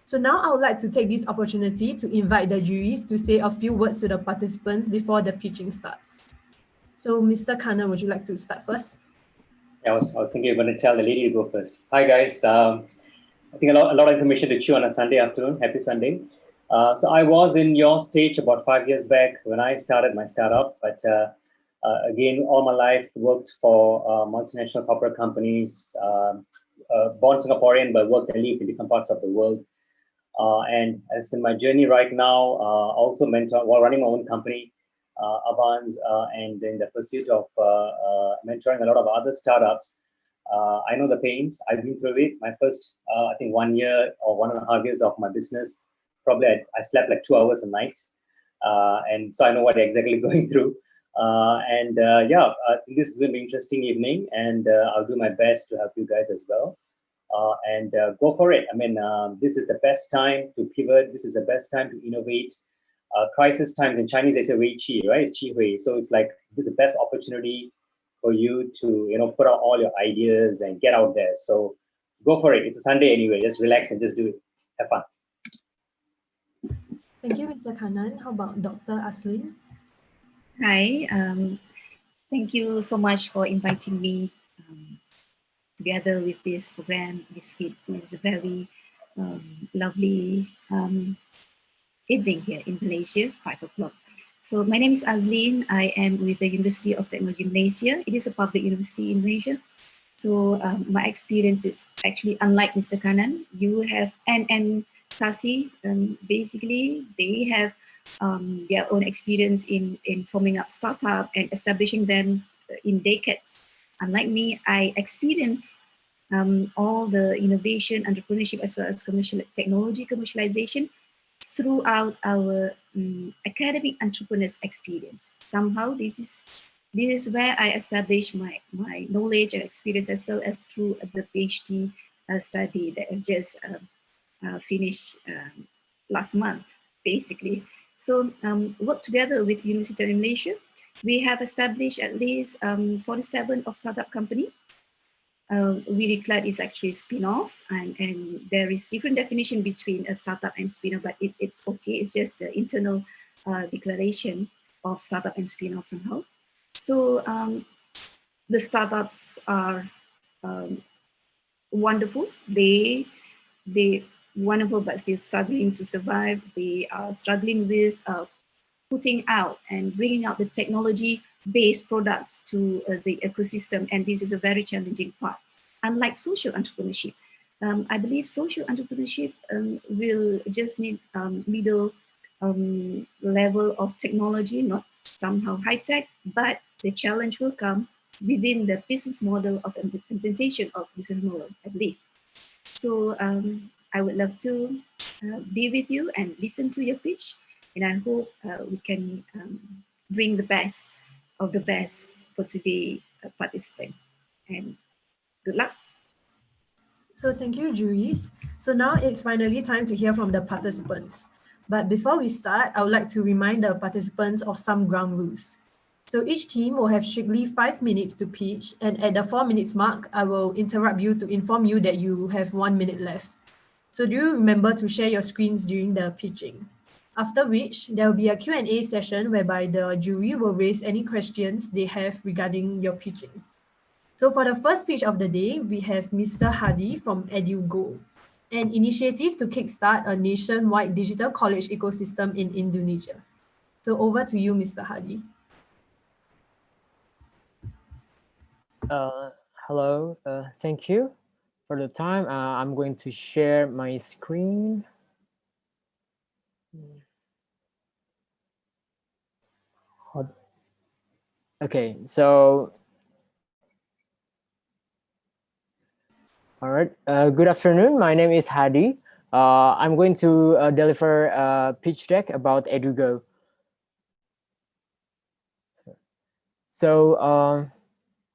So now I would like to take this opportunity to invite the juries to say a few words to the participants before the pitching starts. So Mr. Khanna, would you like to start first? Yeah, I was thinking you're going to tell the lady to go first. Hi guys, I think a lot of information to chew on a Sunday afternoon. Happy Sunday. So I was in your stage about 5 years back when I started my startup, but again, all my life worked for multinational corporate companies, born Singaporean, but worked and lived in different parts of the world. And as in my journey right now, also mentor while running my own company, Avans, and in the pursuit of mentoring a lot of other startups. I know the pains. I've been through it. My first, I think 1 year or 1.5 years of my business, probably I slept like 2 hours a night. And so I know what they're exactly going through. Yeah, I think this is going to be an interesting evening, and I'll do my best to help you guys as well. Go for it. I mean, this is the best time to pivot. This is the best time to innovate. Crisis times in Chinese, they say wei qi, right? It's qi hui. So it's like this is the best opportunity for you to put out all your ideas and get out there. So go for it. It's a Sunday anyway. Just relax and just do it. Have fun. Thank you, Mr. Kanan. How about Dr. Aslin? Hi, thank you so much for inviting me together with this program, Misfits. This is a very lovely evening here in Malaysia, 5 o'clock. So my name is Azlin. I am with the University of Technology Malaysia. It is a public university in Malaysia. So my experience is actually unlike Mr. Kanan. You have and Sasi, basically they have their own experience in forming up startup and establishing them in decades. Unlike me, I experienced all the innovation, entrepreneurship, as well as technology commercialization throughout our academic entrepreneurs experience. Somehow this is where I established my knowledge and experience, as well as through the PhD study that I just finished last month, basically. So work together with University of Malaysia. We have established at least 47 of startup company. We declared is actually a spin-off, and there is different definition between a startup and spin-off, but it's okay. It's just the internal declaration of startup and spin-off somehow. So the startups are wonderful. They wonderful, but still struggling to survive. They are struggling with putting out and bringing out the technology-based products to the ecosystem, and this is a very challenging part. Unlike social entrepreneurship, I believe social entrepreneurship will just need middle level of technology, not somehow high tech, but the challenge will come within the business model of implementation of business model, I believe. So I would love to be with you and listen to your pitch, and I hope we can bring the best of the best for today participant. And good luck. So thank you, Juris. So now it's finally time to hear from the participants. But before we start, I would like to remind the participants of some ground rules. So each team will have strictly 5 minutes to pitch, and at the 4 minutes mark, I will interrupt you to inform you that you have 1 minute left. So do you remember to share your screens during the pitching? After which, there will be a Q&A session whereby the jury will raise any questions they have regarding your pitching. So for the first pitch of the day, we have Mr. Hadi from EduGo, an initiative to kickstart a nationwide digital college ecosystem in Indonesia. So over to you, Mr. Hadi. Hello, thank you for the time. I'm going to share my screen. Okay, so all right. Good afternoon. My name is Hadi. I'm going to deliver a pitch deck about EduGo. So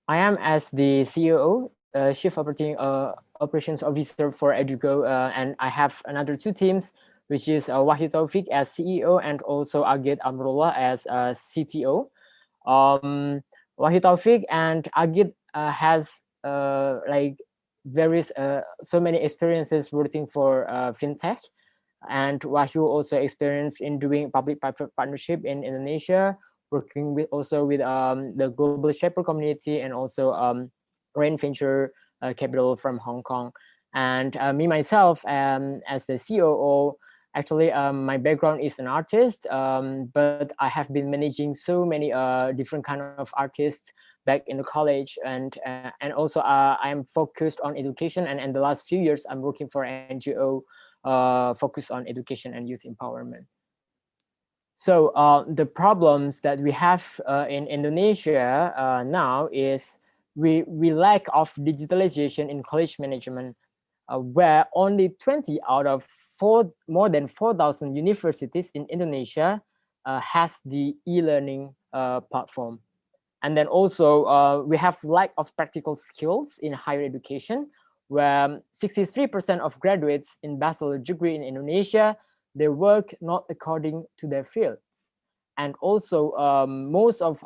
I am as the CEO, Chief Operations Officer for EduGo, and I have another two teams, which is Wahyu Taufik as CEO and also Agit Amrullah as CTO. Wahyu Taufik and Agit has like various so many experiences working for fintech, and Wahyu also experienced in doing public-private partnership in Indonesia, working with also with the global shaper community, and also Rain Venture Capital from Hong Kong. And me myself, as the COO, actually my background is an artist, but I have been managing so many different kind of artists back in the college, and also I am focused on education, and in the last few years I'm working for an NGO focused on education and youth empowerment. So the problems that we have in Indonesia now is we lack of digitalization in college management, where only 20 out of more than 4,000 universities in Indonesia has the e-learning platform. And then also we have lack of practical skills in higher education, where 63% of graduates in bachelor degree in Indonesia, they work not according to their fields. And also most of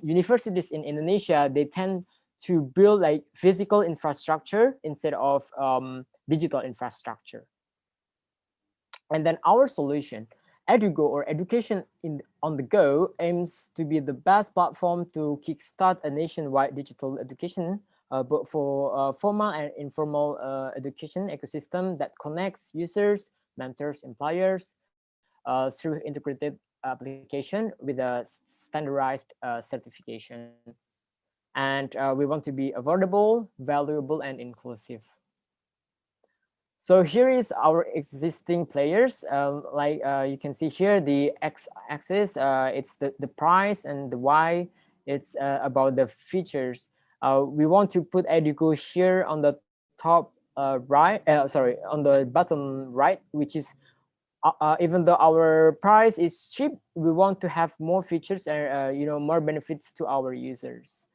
universities in Indonesia, they tend to build like physical infrastructure instead of digital infrastructure. And then our solution, EduGo, or Education on the Go, aims to be the best platform to kickstart a nationwide digital education, both for formal and informal education ecosystem that connects users, mentors, employers through integrated application with a standardized certification. And we want to be affordable, valuable, and inclusive. So here is our existing players. Like you can see here, the x-axis, it's the price, and the y, it's about the features. We want to put EduGo here on the top right, sorry, on the bottom right, which is even though our price is cheap, we want to have more features and more benefits to our users.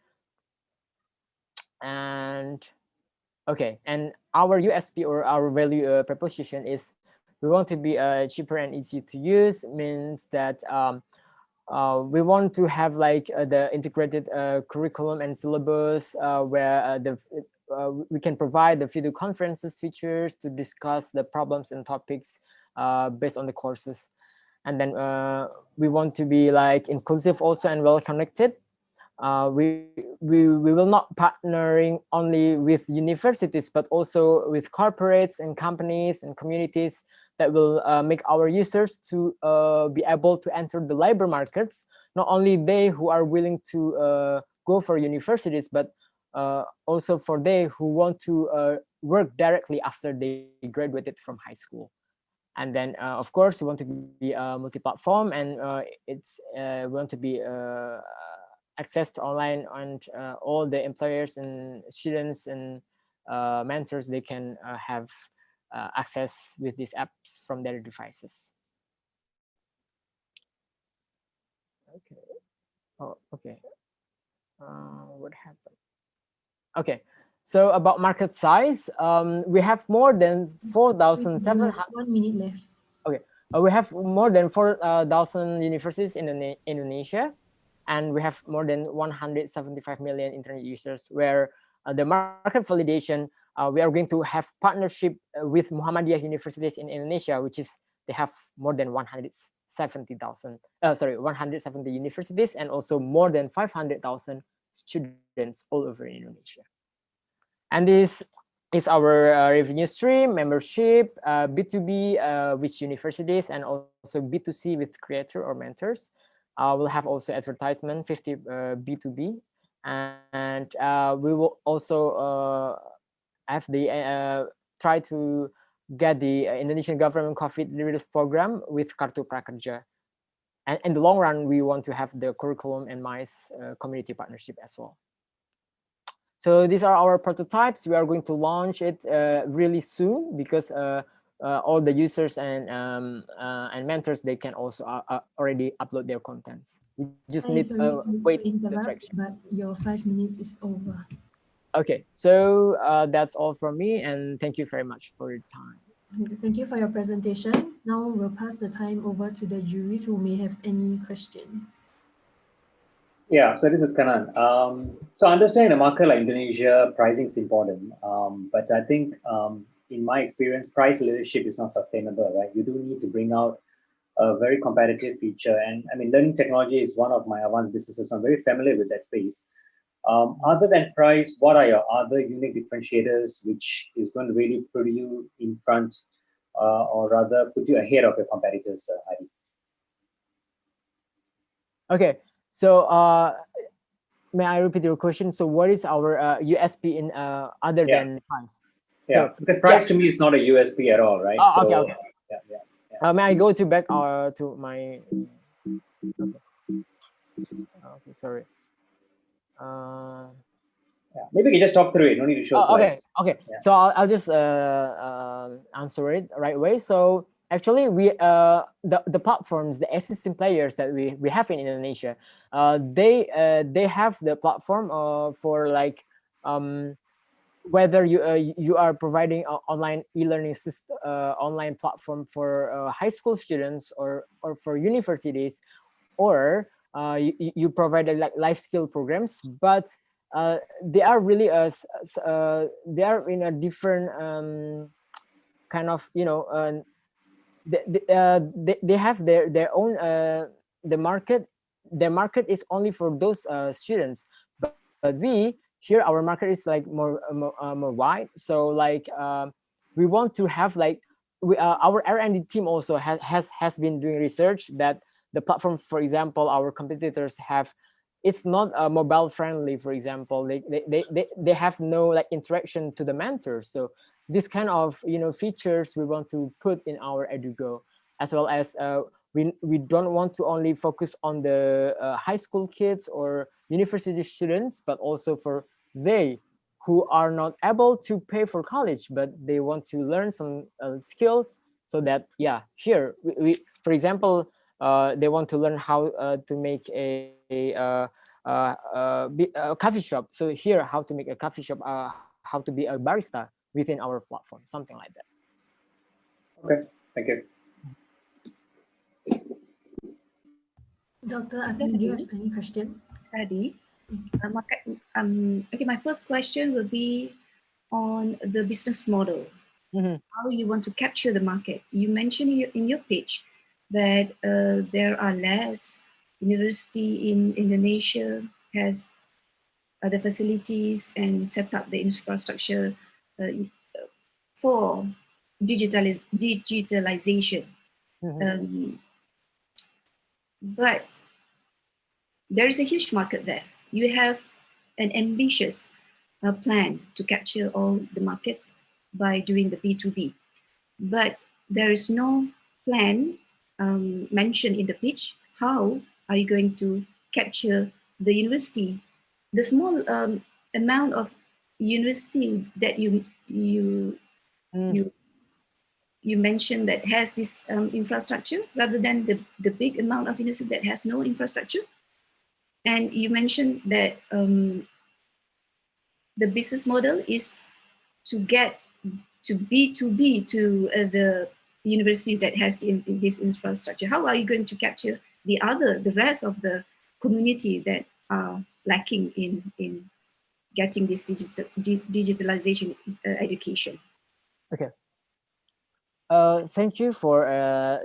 And Okay, and our USP or our value proposition is we want to be cheaper and easy to use. Means that we want to have like the integrated curriculum and syllabus where we can provide the video conferences features to discuss the problems and topics based on the courses. And then we want to be like inclusive also and well connected. We will not partnering only with universities, but also with corporates and companies and communities that will make our users to be able to enter the labor markets. Not only they who are willing to go for universities, but also for they who want to work directly after they graduated from high school. And then of course we want to be multi-platform, and we want to be accessed online, and all the employers and students and mentors, they can have access with these apps from their devices. Okay. Oh, okay. What happened? Okay. So about market size, we have more than 4,700. 1 minute left. Okay. We have more than 4,000 universities in Indonesia, and we have more than 175 million internet users, where the market validation, we are going to have partnership with Muhammadiyah universities in Indonesia, which is they have more than 170 universities, and also more than 500,000 students all over Indonesia. And this is our revenue stream: membership, B2B with universities, and also B2C with creator or mentors. We'll have also advertisement, 50 B2B, and we will also have the try to get the Indonesian government COVID relief program with Kartu Prakerja. And in the long run, we want to have the curriculum and MICE community partnership as well. So these are our prototypes. We are going to launch it really soon, because all the users and mentors, they can also already upload their contents. We just need wait the traction. But your 5 minutes is over. Okay, so that's all from me, and thank you very much for your time. Thank you for your presentation. Now we'll pass the time over to the juries who may have any questions. Yeah, so this is Kanan. So I understand in a market like Indonesia, pricing is important. But I think in my experience, price leadership is not sustainable, right? You do need to bring out a very competitive feature. And I mean, learning technology is one of my advanced businesses. So I'm very familiar with that space. Other than price, what are your other unique differentiators, which is going to really put you in front, or rather put you ahead of your competitors, Heidi? Okay, so may I repeat your question? So what is our USP in other than price? Yeah, so, because price to me is not a USP at all, right? Oh, so, okay. May I go to back to my? Okay. Okay, sorry. Maybe you can just talk through it. No need to show slides. Okay. Yeah. So I'll just answer it the right way. So actually, we the platforms, the existing players that we have in Indonesia, they have the platform for like whether you are providing an online e-learning system, online platform for high school students or for universities, or you provide like life skill programs, but they are really they are in a different kind of, you know, they have their own the market. Their market is only for those students, but our market is like more wide. So like we want to have like our R&D team also has been doing research that the platform, for example, our competitors have, it's not mobile friendly. For example, they have no like interaction to the mentors. So this kind of, you know, features we want to put in our Edugo, as well as we don't want to only focus on the high school kids or university students, but also for they who are not able to pay for college, but they want to learn some skills. So that, yeah, here we for example, they want to learn how to make a coffee shop. So here, how to make a coffee shop, how to be a barista within our platform, something like that. Okay, thank you. Dr. Azmi, do you have any question? Study. Okay, my first question will be on the business model. How you want to capture the market. You mentioned in your pitch that there are less university in Indonesia has the facilities and set up the infrastructure for digitalization. But there is a huge market there. You have an ambitious plan to capture all the markets by doing the B2B. But there is no plan mentioned in the pitch. How are you going to capture the university? The small amount of university that you mentioned that has this infrastructure rather than the big amount of university that has no infrastructure. And you mentioned that the business model is to get to B2B to the universities that has this infrastructure. How are you going to capture the rest of the community that are lacking in getting this digitalization education? Okay. Thank you for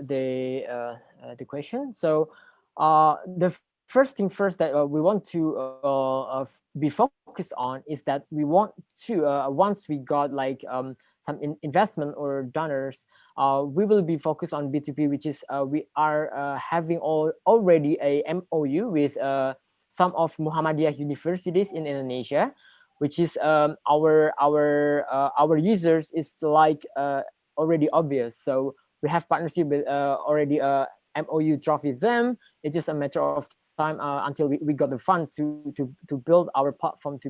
the question. So the first thing first that we want to be focused on is that we want to once we got like some investment or donors, we will be focused on B2B, which is we are having already a MOU with some of Muhammadiyah universities in Indonesia, which is our users is like already obvious. So we have partnership with already MOU draft with them. It's just a matter of time until we got the fund to build our platform to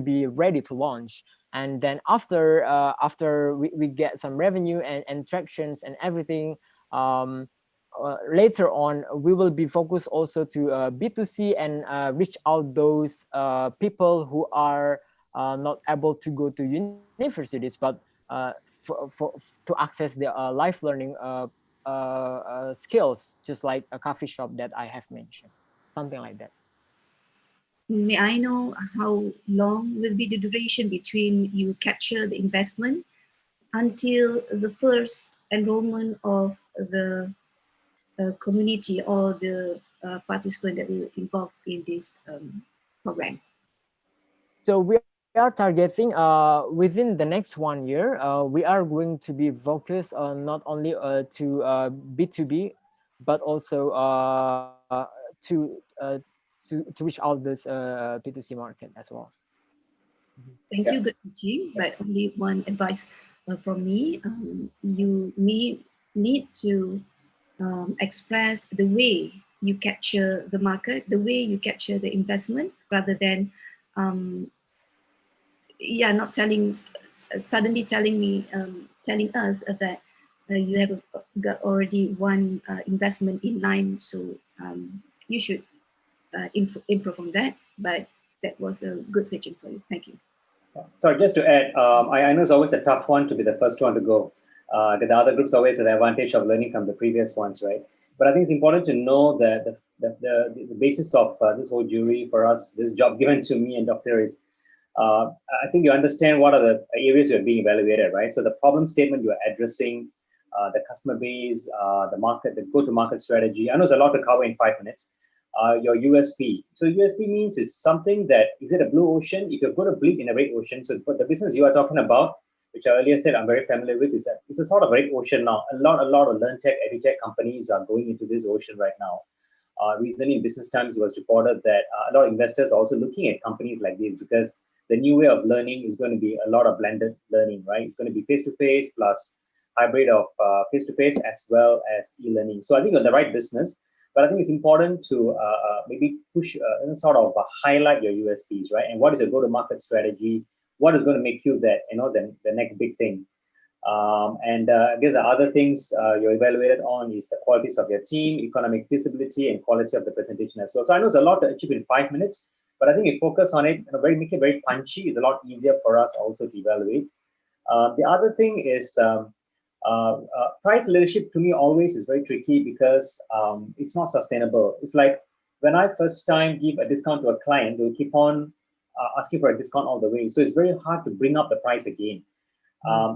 be ready to launch. And then after we get some revenue and tractions and everything, later on we will be focused also to B2C and reach out those people who are not able to go to universities, but to access the life learning skills, just like a coffee shop that I have mentioned, something like that. May I know how long will be the duration between you capture the investment until the first enrollment of the community or the participant that will involve in this program? So we are targeting within the next 1 year, we are going to be focused on not only to B2B, but also to reach out this B2C market as well. Thank you, good teaching. But only one advice from me: you need to express the way you capture the market, the way you capture the investment, rather than not suddenly telling us that you have got already one investment in line, so you should improve on that. But that was a good pitching for you. Thank you. Sorry, just to add, I know it's always a tough one to be the first one to go. The other groups always have the advantage of learning from the previous ones, right? But I think it's important to know that the basis of this whole jury for us, this job given to me and Dr. is, I think you understand what are the areas you're being evaluated, right? So the problem statement you're addressing, the customer base, the market, the go-to-market strategy. I know there's a lot to cover in 5 minutes. Your USP. So USP means is something that, is it a blue ocean? If you're going to bleed in a red ocean, so the business you are talking about, which I earlier said I'm very familiar with, is that it's a sort of red ocean now. A lot of learn tech, edutech companies are going into this ocean right now. Recently in Business Times, it was reported that a lot of investors are also looking at companies like these because the new way of learning is going to be a lot of blended learning, right? It's going to be face-to-face plus hybrid of face-to-face as well as e-learning. So I think you're in the right business. But I think it's important to maybe push sort of highlight your USPs, right? And what is your go-to-market strategy? What is going to make you that, the next big thing? And I guess the other things you're evaluated on is the qualities of your team, economic feasibility, and quality of the presentation as well. So I know there's a lot to achieve in 5 minutes. But I think if focus on it, make it very punchy, is a lot easier for us also to evaluate. The other thing is price leadership to me always is very tricky because it's not sustainable. It's like when I first time give a discount to a client, they'll keep on asking for a discount all the way. So it's very hard to bring up the price again.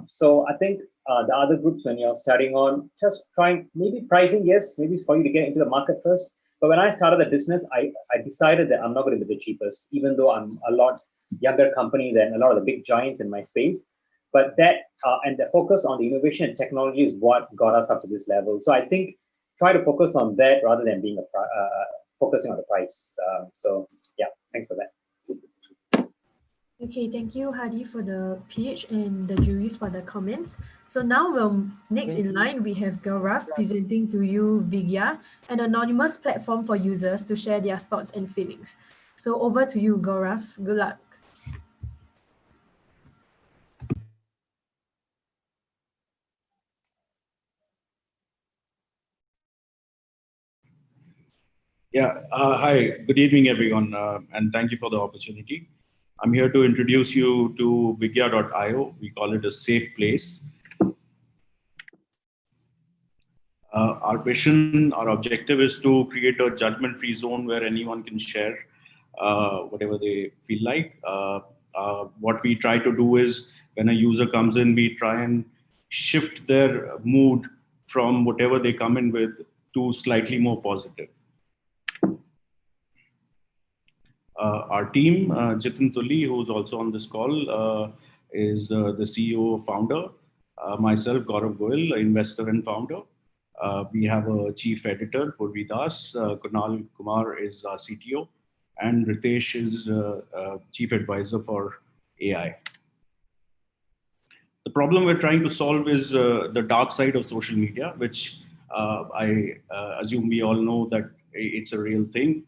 So I think the other groups, when you're starting on, just trying maybe pricing, yes, maybe it's for you to get into the market first. But when I started the business, I decided that I'm not going to be the cheapest, even though I'm a lot younger company than a lot of the big giants in my space. But that and the focus on the innovation and technology is what got us up to this level. So I think try to focus on that rather than being focusing on the price. So yeah, thanks for that. Okay, thank you, Hadi, for the pitch and the juries for the comments. So now, next in line, we have Gaurav presenting to you Vigya, an anonymous platform for users to share their thoughts and feelings. So over to you, Gaurav. Good luck. Yeah, hi, good evening, everyone, and thank you for the opportunity. I'm here to introduce you to Vigya.io. We call it a safe place. Our mission, our objective is to create a judgment-free zone where anyone can share whatever they feel like. What we try to do is when a user comes in, we try and shift their mood from whatever they come in with to slightly more positive. Our team, Jitin Tulli, who's also on this call, is the CEO, founder. Myself, Gaurav Goyal, investor and founder. We have a chief editor, Purvi Das. Kunal Kumar is our CTO. And Ritesh is chief advisor for AI. The problem we're trying to solve is the dark side of social media, which I assume we all know that it's a real thing.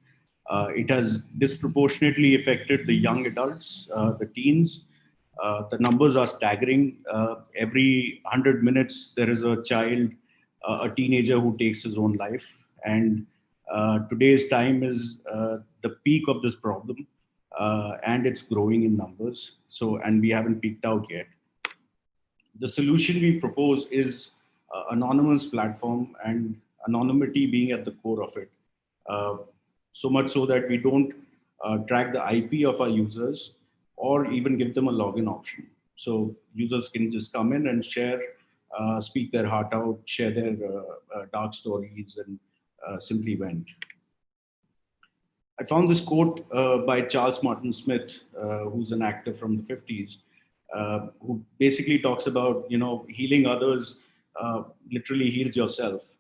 It has disproportionately affected the young adults, the teens. The numbers are staggering. Every 100 minutes, there is a child, a teenager who takes his own life. And today's time is the peak of this problem, and it's growing in numbers. So, and we haven't peaked out yet. The solution we propose is anonymous platform and anonymity being at the core of it. So much so that we don't track the IP of our users or even give them a login option. So users can just come in and share, speak their heart out, share their dark stories, and simply vent. I found this quote by Charles Martin Smith, who's an actor from the 50s, who basically talks about, healing others literally heals yourself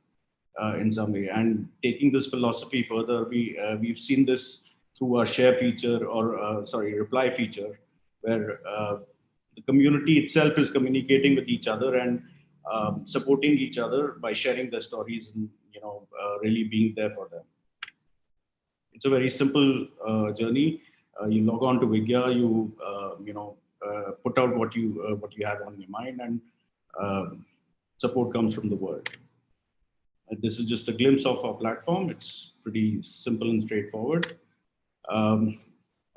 in some way. And taking this philosophy further, we've seen this through our share feature or reply feature, where the community itself is communicating with each other and supporting each other by sharing their stories and really being there for them. It's a very simple journey. You log on to Vigya, you put out what you have on your mind, and support comes from the world. This is just a glimpse of our platform. It's pretty simple and straightforward. On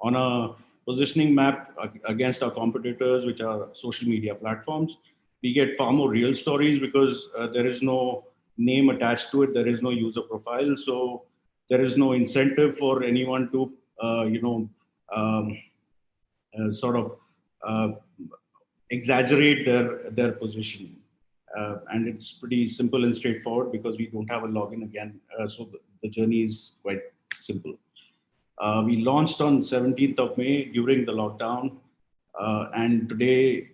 a positioning map against our competitors, which are social media platforms, we get far more real stories because there is no name attached to it. There is no user profile. So there is no incentive for anyone to, exaggerate their position. And it's pretty simple and straightforward because we don't have a login again. So the journey is quite simple. We launched on 17th of May during the lockdown. And today,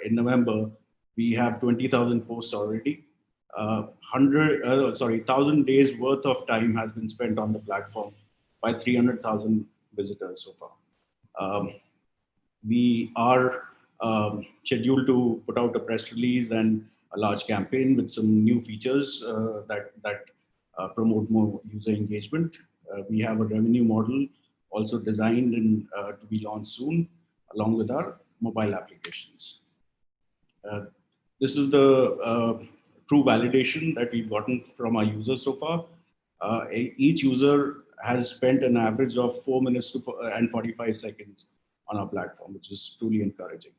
in November, we have 20,000 posts already. 1,000 days worth of time has been spent on the platform by 300,000 visitors so far. We are scheduled to put out a press release and a large campaign with some new features that promote more user engagement. We have a revenue model also designed and to be launched soon, along with our mobile applications. This is the true validation that we've gotten from our users so far. Each user has spent an average of 4 minutes and 45 seconds on our platform, which is truly encouraging.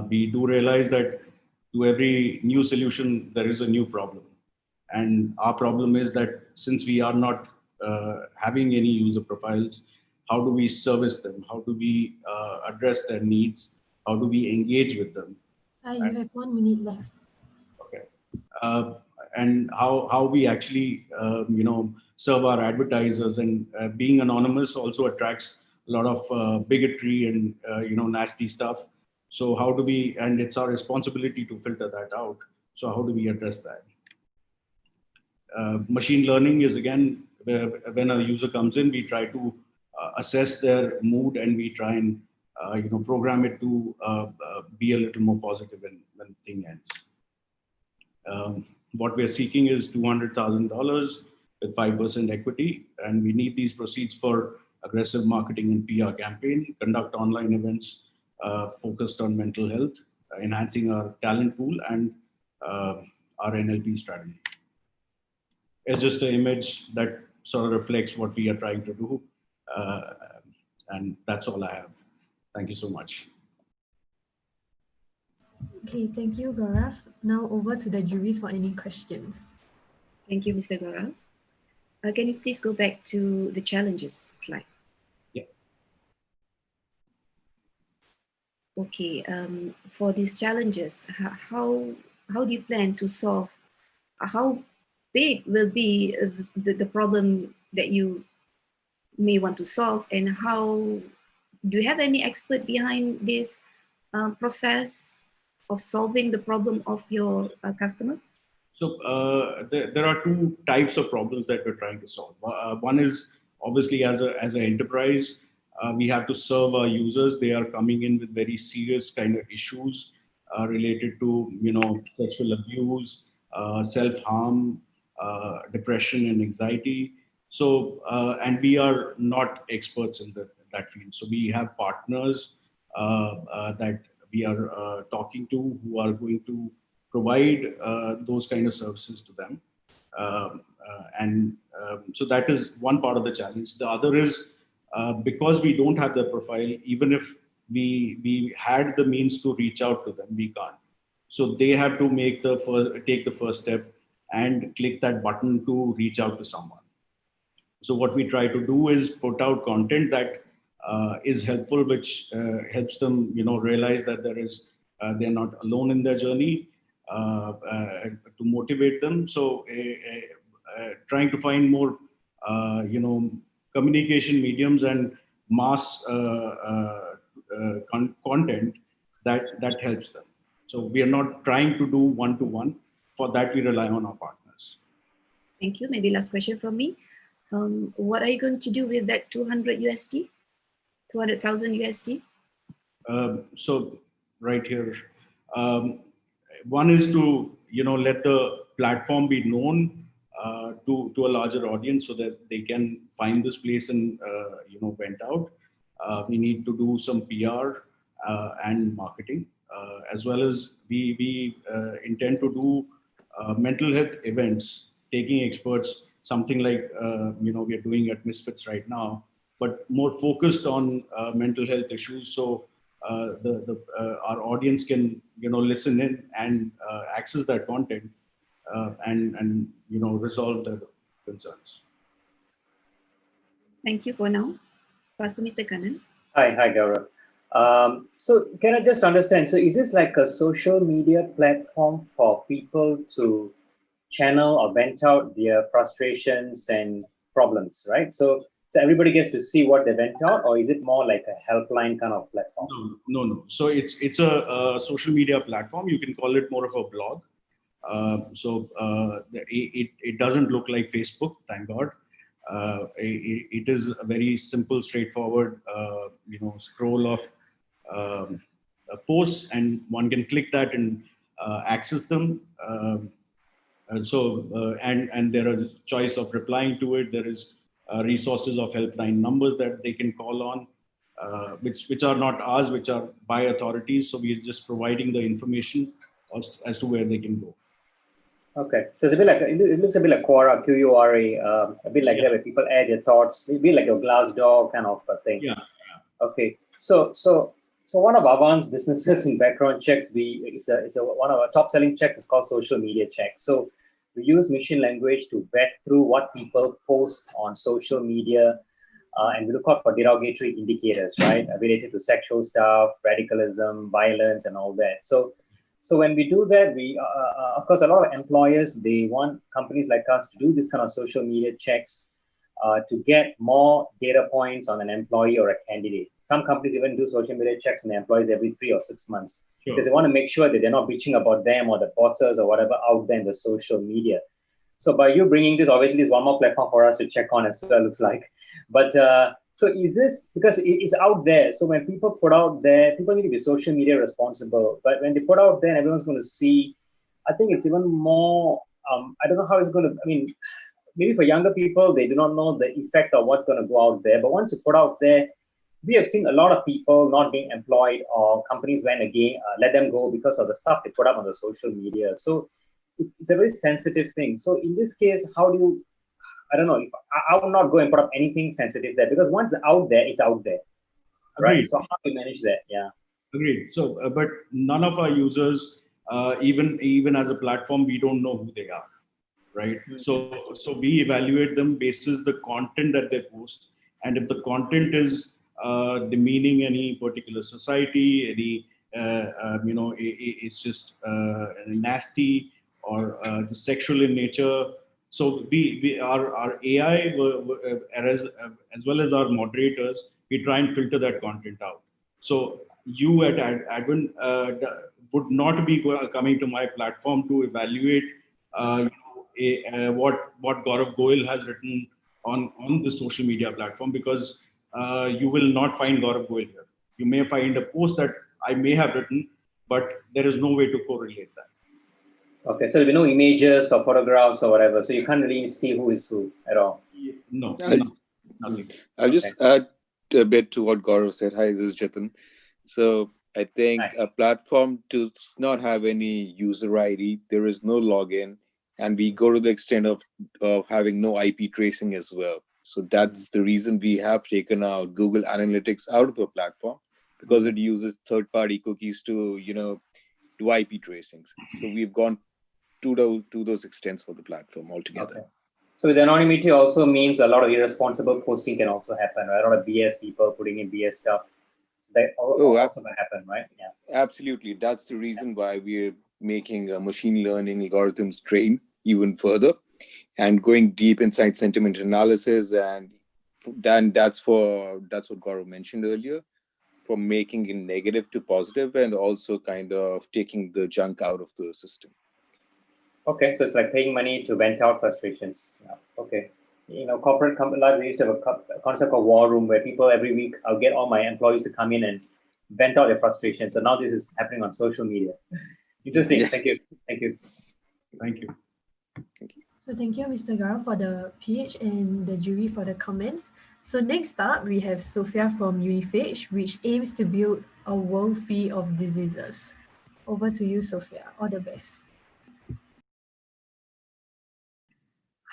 We do realize that to every new solution, there is a new problem. And our problem is that since we are not having any user profiles, how do we service them? How do we address their needs? How do we engage with them? Hi, you have 1 minute left. Okay. And how we actually, serve our advertisers, and being anonymous also attracts a lot of bigotry and, nasty stuff. So how do we, and it's our responsibility to filter that out. So how do we address that? Machine learning is, again, when a user comes in, we try to assess their mood, and we try and program it to be a little more positive when thing ends. What we're seeking is $200,000 with 5% equity, and we need these proceeds for aggressive marketing and PR campaign, conduct online events focused on mental health, enhancing our talent pool, and our NLP strategy. It's just an image that sort of reflects what we are trying to do. And that's all I have. Thank you so much. Okay, thank you, Gaurav. Now over to the juries for any questions. Thank you, Mr. Gaurav. Can you please go back to the challenges slide? Yeah. Okay, for these challenges, how do you plan to solve? How big will be the problem that you may want to solve, and how do you have any expert behind this process of solving the problem of your customer? So there are two types of problems that we're trying to solve. One is obviously as an enterprise, we have to serve our users. They are coming in with very serious kind of issues related to sexual abuse, self-harm, depression, and anxiety. So and we are not experts in that field. So we have partners that we are talking to, who are going to provide those kind of services to them. So that is one part of the challenge. The other is because we don't have the profile, even if we had the means to reach out to them, we can't. So they have to take the first step and click that button to reach out to someone. So what we try to do is put out content that is helpful, which helps them, realize that they're not alone in their journey, to motivate them. So trying to find more, communication mediums and mass content that helps them. So we are not trying to do one-to-one. For that, we rely on our partners. Thank you. Maybe last question from me. What are you going to do with that 200,000 USD? So right here, one is to let the platform be known to a larger audience, so that they can find this place and vent out. We need to do some PR and marketing, as well as we intend to do mental health events, taking experts, something like we are doing at Misfits right now, but more focused on mental health issues. So our audience can listen in and access that content and resolve their concerns. Thank you for now. Pass to Mr. Kannan. Hi, Gaurav. So can I just understand? So is this like a social media platform for people to channel or vent out their frustrations and problems, right? So everybody gets to see what they vent out, or is it more like a helpline kind of platform? No. So it's a social media platform. You can call it more of a blog. It doesn't look like Facebook, thank God. It is a very simple, straightforward, scroll of posts, and one can click that and access them. And there is choice of replying to it. There is resources of helpline numbers that they can call on, which are not ours, which are by authorities. So we are just providing the information as to where they can go. Okay, so it's a bit like it looks a bit like Quora, Q-U-R-A, a bit like that where people add their thoughts, a bit like a Glassdoor kind of a thing. Yeah. Okay, so one of Avant's businesses in background checks, one of our top selling checks is called social media checks. So we use machine language to vet through what people post on social media, and we look out for derogatory indicators, right, related to sexual stuff, radicalism, violence, and all that. So when we do that, we of course a lot of employers, they want companies like us to do this kind of social media checks to get more data points on an employee or a candidate. Some companies even do social media checks on their employees every 3 or 6 months because they want to make sure that they're not bitching about them or the bosses or whatever out there in the social media. So by you bringing this, obviously, there's one more platform for us to check on as well, looks like. But so is this, because it's out there, so when people put out there, people need to be social media responsible. But when they put out there and everyone's going to see, I think it's even more, I don't know how it's going to, I mean, maybe for younger people, they do not know the effect of what's going to go out there. But once you put out there, we have seen a lot of people not being employed or companies went again, let them go because of the stuff they put up on the social media. So it's a very sensitive thing. So in this case, how do you, I don't know, if I would not go and put up anything sensitive there because once it's out there, it's out there. Right? Agreed. So how do you manage that? Yeah. Agreed. So, but none of our users, even as a platform, we don't know who they are, right? So we evaluate them basis the content that they post, and if the content is demeaning any particular society, any it's just nasty or just sexual in nature. So our AI as well as our moderators, we try and filter that content out. So you at Advent would not be coming to my platform to evaluate what Gaurav Goyal has written on the social media platform, because you will not find Gaurav Goyal here. You may find a post that I may have written, but there is no way to correlate that. Okay, so there'll be no images or photographs or whatever, so you can't really see who is who at all. No, nothing. I'll just add a bit to what Gaurav said. Hi, this is Jatin. So I think a platform does not have any user ID. There is no login, and we go to the extent of having no IP tracing as well. So that's the reason we have taken out Google Analytics out of the platform, because it uses third-party cookies to do IP tracings. So we've gone to those extents for the platform altogether. Okay. So with anonymity also means a lot of irresponsible posting can also happen, right? A lot of BS people putting in BS stuff. That also can happen, right? Yeah. Absolutely. That's the reason why we're making machine learning algorithms train even further and going deep inside sentiment analysis. And then that's what Gaurav mentioned earlier, from making it negative to positive and also kind of taking the junk out of the system. Okay, so it's like paying money to vent out frustrations. Yeah. Okay. Corporate company life, we used to have a concept called war room where people every week, I'll get all my employees to come in and vent out their frustration. So now this is happening on social media. Interesting. Yeah. Thank you. Thank you. Thank you. So thank you, Mr. Gaurav, for the pitch and the jury for the comments. So next up, we have Sophia from Unifage, which aims to build a world free of diseases. Over to you, Sophia. All the best.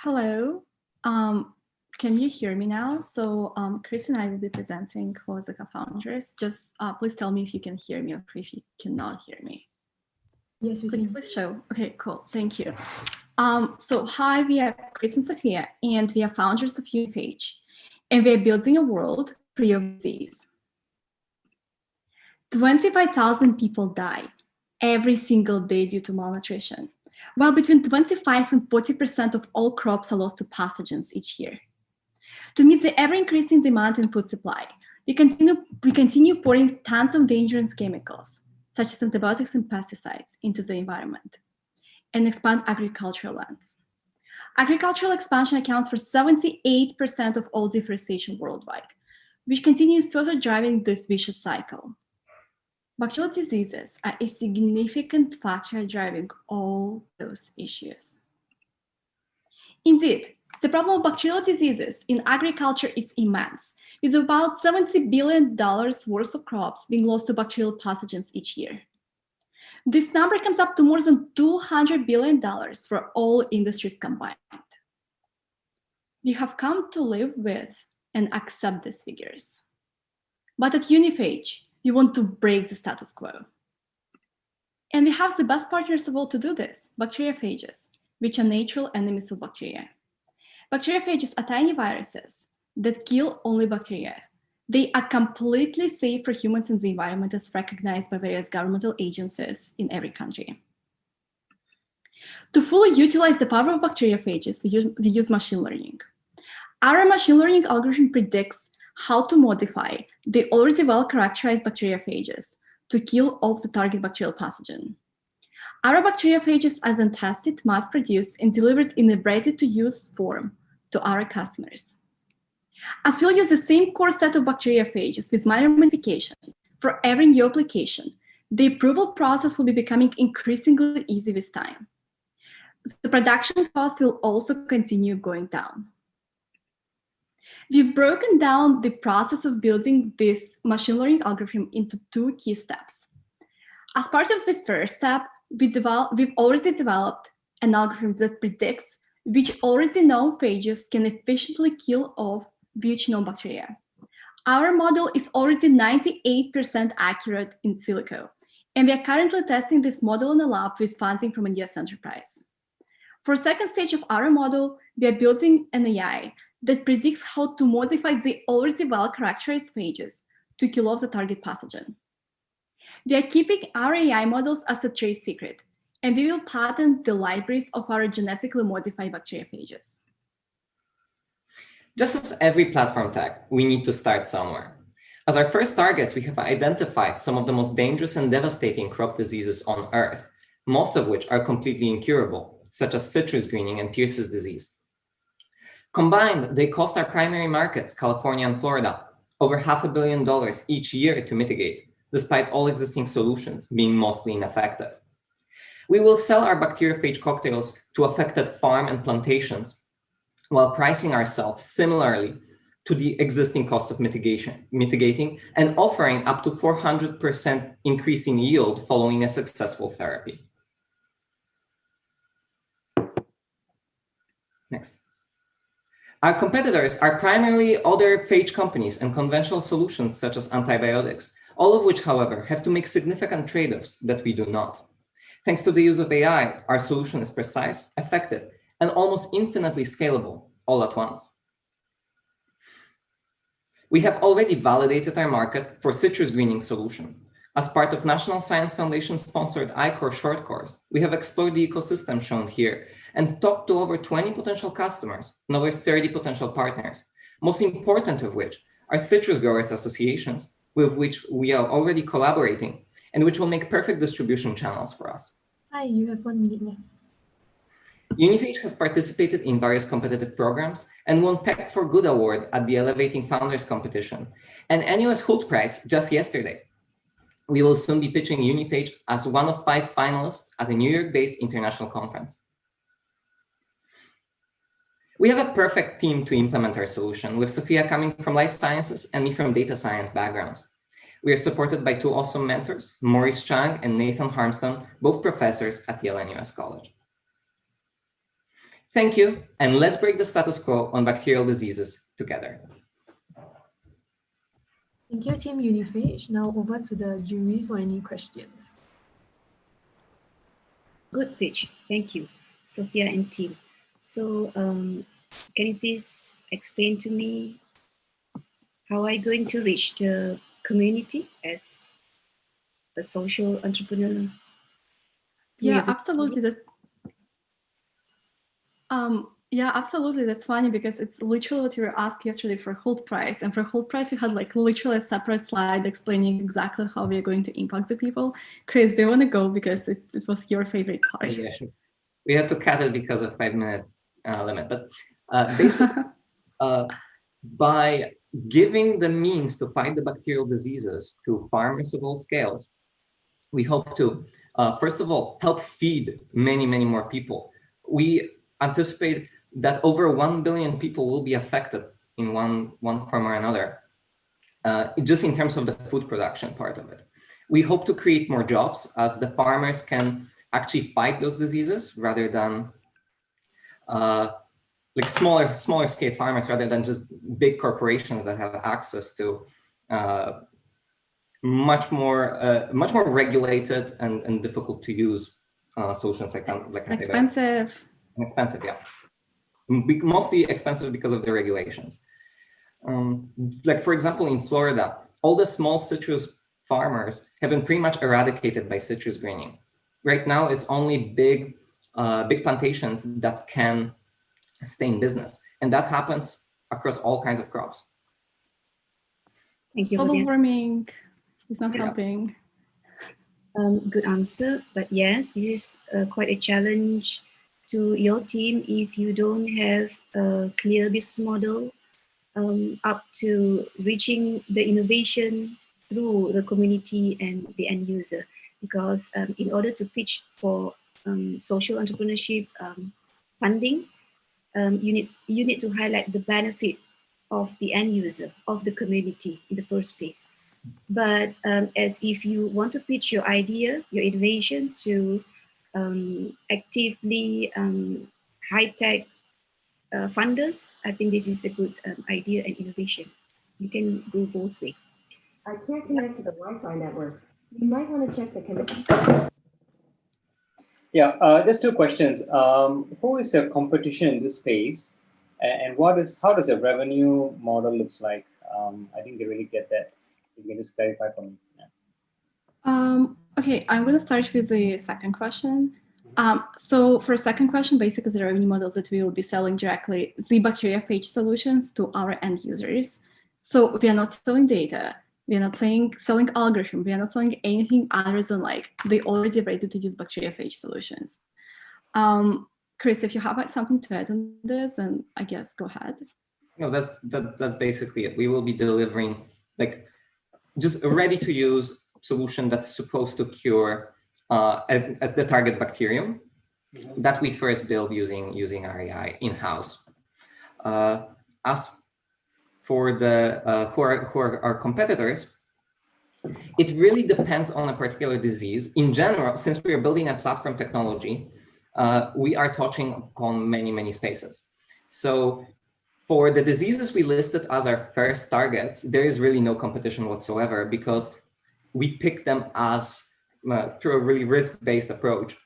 Hello. Can you hear me now? So Chris and I will be presenting who as the co-founders. Just please tell me if you can hear me or if you cannot hear me. Yes, we can. Please show. Okay, cool. Thank you. So hi, we are Chris and Sophia, and we are founders of Unifage, and we are building a world free of disease. 25,000 people die every single day due to malnutrition, while between 25 and 40% of all crops are lost to pathogens each year. To meet the ever-increasing demand in food supply, we continue pouring tons of dangerous chemicals, such as antibiotics and pesticides, into the environment, and expand agricultural lands. Agricultural expansion accounts for 78% of all deforestation worldwide, which continues further driving this vicious cycle. Bacterial diseases are a significant factor driving all those issues. Indeed, the problem of bacterial diseases in agriculture is immense, with about $70 billion worth of crops being lost to bacterial pathogens each year. This number comes up to more than $200 billion for all industries combined. We have come to live with and accept these figures. But at Uniphage, we want to break the status quo. And we have the best partners of all to do this, bacteriophages, which are natural enemies of bacteria. Bacteriophages are tiny viruses that kill only bacteria. They are completely safe for humans in the environment as recognized by various governmental agencies in every country. To fully utilize the power of bacteriophages, we use machine learning. Our machine learning algorithm predicts how to modify the already well-characterized bacteriophages to kill off the target bacterial pathogen. Our bacteriophages are then tested, mass-produced, and delivered in a ready-to-use form to our customers. As we'll use the same core set of bacteriophages with minor modifications for every new application, the approval process will be becoming increasingly easy with time. The production cost will also continue going down. We've broken down the process of building this machine learning algorithm into two key steps. As part of the first step, we've already developed an algorithm that predicts which already known phages can efficiently kill off which known bacteria. Our model is already 98% accurate in silico, and we are currently testing this model in a lab with funding from a US enterprise. For the second stage of our model, we are building an AI that predicts how to modify the already well-characterized phages to kill off the target pathogen. We are keeping our AI models as a trade secret, and we will patent the libraries of our genetically modified bacteriophages. Just as every platform tech, we need to start somewhere. As our first targets, we have identified some of the most dangerous and devastating crop diseases on Earth, most of which are completely incurable, such as citrus greening and Pierce's disease. Combined, they cost our primary markets, California and Florida, over $500 million each year to mitigate, despite all existing solutions being mostly ineffective. We will sell our bacteriophage cocktails to affected farm and plantations while pricing ourselves similarly to the existing cost of mitigating and offering up to 400% increase in yield following a successful therapy. Next. Our competitors are primarily other phage companies and conventional solutions such as antibiotics, all of which, however, have to make significant trade-offs that we do not. Thanks to the use of AI, our solution is precise, effective, and almost infinitely scalable all at once. We have already validated our market for citrus greening solution. As part of National Science Foundation-sponsored iCore short course, we have explored the ecosystem shown here and talked to over 20 potential customers and over 30 potential partners, most important of which are citrus growers associations with which we are already collaborating and which will make perfect distribution channels for us. Hi, you have 1 minute left. Uniphage has participated in various competitive programs and won Tech for Good Award at the Elevating Founders competition and NUS Hult Prize just yesterday. We will soon be pitching Uniphage as one of 5 finalists at a New York-based international conference. We have a perfect team to implement our solution, with Sophia coming from life sciences and me from data science backgrounds. We are supported by 2 awesome mentors, Maurice Chang and Nathan Harmstone, both professors at Yale NUS College. Thank you, and let's break the status quo on bacterial diseases together. Thank you, Team Uniphage. Now over to the juries for any questions. Good pitch. Thank you, Sophia and team. So can you please explain to me how are you going to reach the community as a social entrepreneur? Yeah, absolutely. Yeah, absolutely. That's funny because it's literally what you were asked yesterday for Hult Prize. And for Hult Prize, we had like literally a separate slide explaining exactly how we are going to impact the people. Chris, do you want to go because it was your favorite part? Yeah, sure. We had to cut it because of 5-minute limit. But basically, by giving the means to fight the bacterial diseases to farmers of all scales, we hope to, first of all, help feed many, many more people. We anticipate that over 1 billion people will be affected in one form or another, just in terms of the food production part of it. We hope to create more jobs as the farmers can actually fight those diseases rather than like smaller scale farmers rather than just big corporations that have access to much more regulated and difficult to use solutions like expensive. Expensive, yeah. Mostly expensive because of the regulations. Like for example, in Florida, all the small citrus farmers have been pretty much eradicated by citrus greening. Right now, it's only big plantations that can stay in business, and that happens across all kinds of crops. Thank you. Global warming is not helping. Good answer, but yes, this is quite a challenge to your team if you don't have a clear business model up to reaching the innovation through the community and the end user. Because in order to pitch for social entrepreneurship funding, you need to highlight the benefit of the end user, of the community in the first place. But as if you want to pitch your idea, your innovation to actively high-tech funders, I think this is a good idea and innovation. You can go both ways. I can't connect to the Wi-Fi network. You might want to check the connection. Yeah, just two questions. Who is your competition in this space, and how does your revenue model looks like? I didn't really get that. You can just clarify for me. Yeah. Okay, I'm going to start with the second question. So for second question, basically the revenue models that we will be selling directly the bacteriophage solutions to our end users. So we are not selling data. We are not selling algorithm. We are not selling anything other than like the already ready to use bacteriophage solutions. Chris, if you have something to add on this, then I guess go ahead. No, that's basically it. We will be delivering like just a ready-to-use solution that's supposed to cure at the target bacterium that we first build using our AI in-house. As for the who are our competitors, it really depends on a particular disease. In general, since we are building a platform technology, we are touching upon many spaces. So for the diseases we listed as our first targets, there is really no competition whatsoever because we pick them as through a really risk-based approach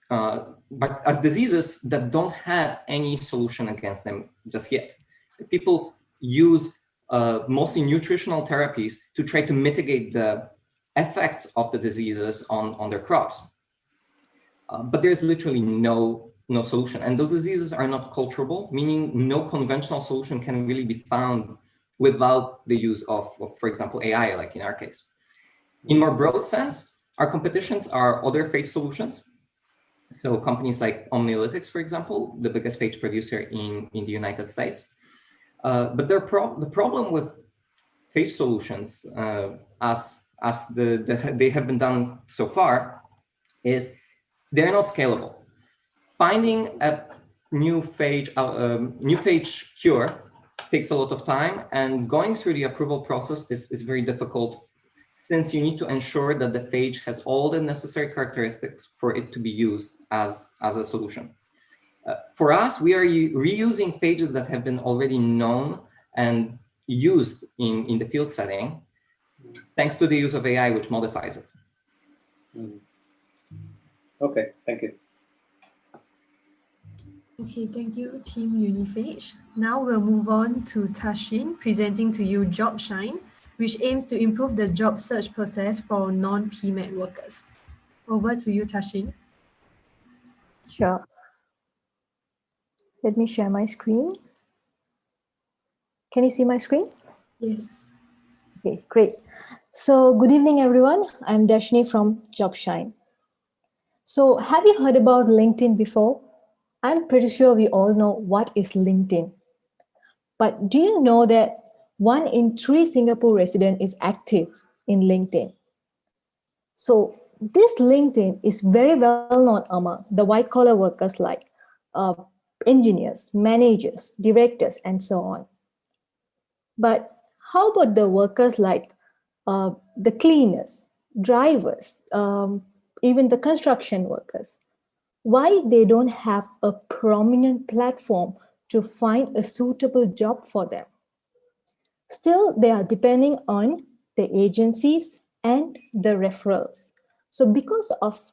but as diseases that don't have any solution against them just yet. People use mostly nutritional therapies to try to mitigate the effects of the diseases on their crops. But there's literally no solution. And those diseases are not culturable, meaning no conventional solution can really be found without the use of for example, AI, like in our case. In more broad sense, our competitions are other phage solutions. So companies like Omnilytics, for example, the biggest phage producer in the United States. But the problem with phage solutions, as they have been done so far, is they're not scalable. Finding a new phage cure takes a lot of time, and going through the approval process is very difficult, since you need to ensure that the phage has all the necessary characteristics for it to be used as a solution. For us, we are reusing phages that have been already known and used in the field setting, thanks to the use of AI, which modifies it. Okay, thank you. Okay, thank you, Team Uniphage. Now we'll move on to Tashin, presenting to you JobShine, which aims to improve the job search process for non-PMET workers. Over to you, Tashin. Sure. Let me share my screen. Can you see my screen? Yes. Okay, great. So good evening, everyone. I'm Dashni from JobShine. So have you heard about LinkedIn before? I'm pretty sure we all know what is LinkedIn. But do you know that 1 in 3 Singapore residents is active in LinkedIn? So this LinkedIn is very well known among the white-collar workers like engineers, managers, directors, and so on. But how about the workers like the cleaners, drivers, even the construction workers. Why they don't have a prominent platform to find a suitable job for them? Still, they are depending on the agencies and the referrals. So because of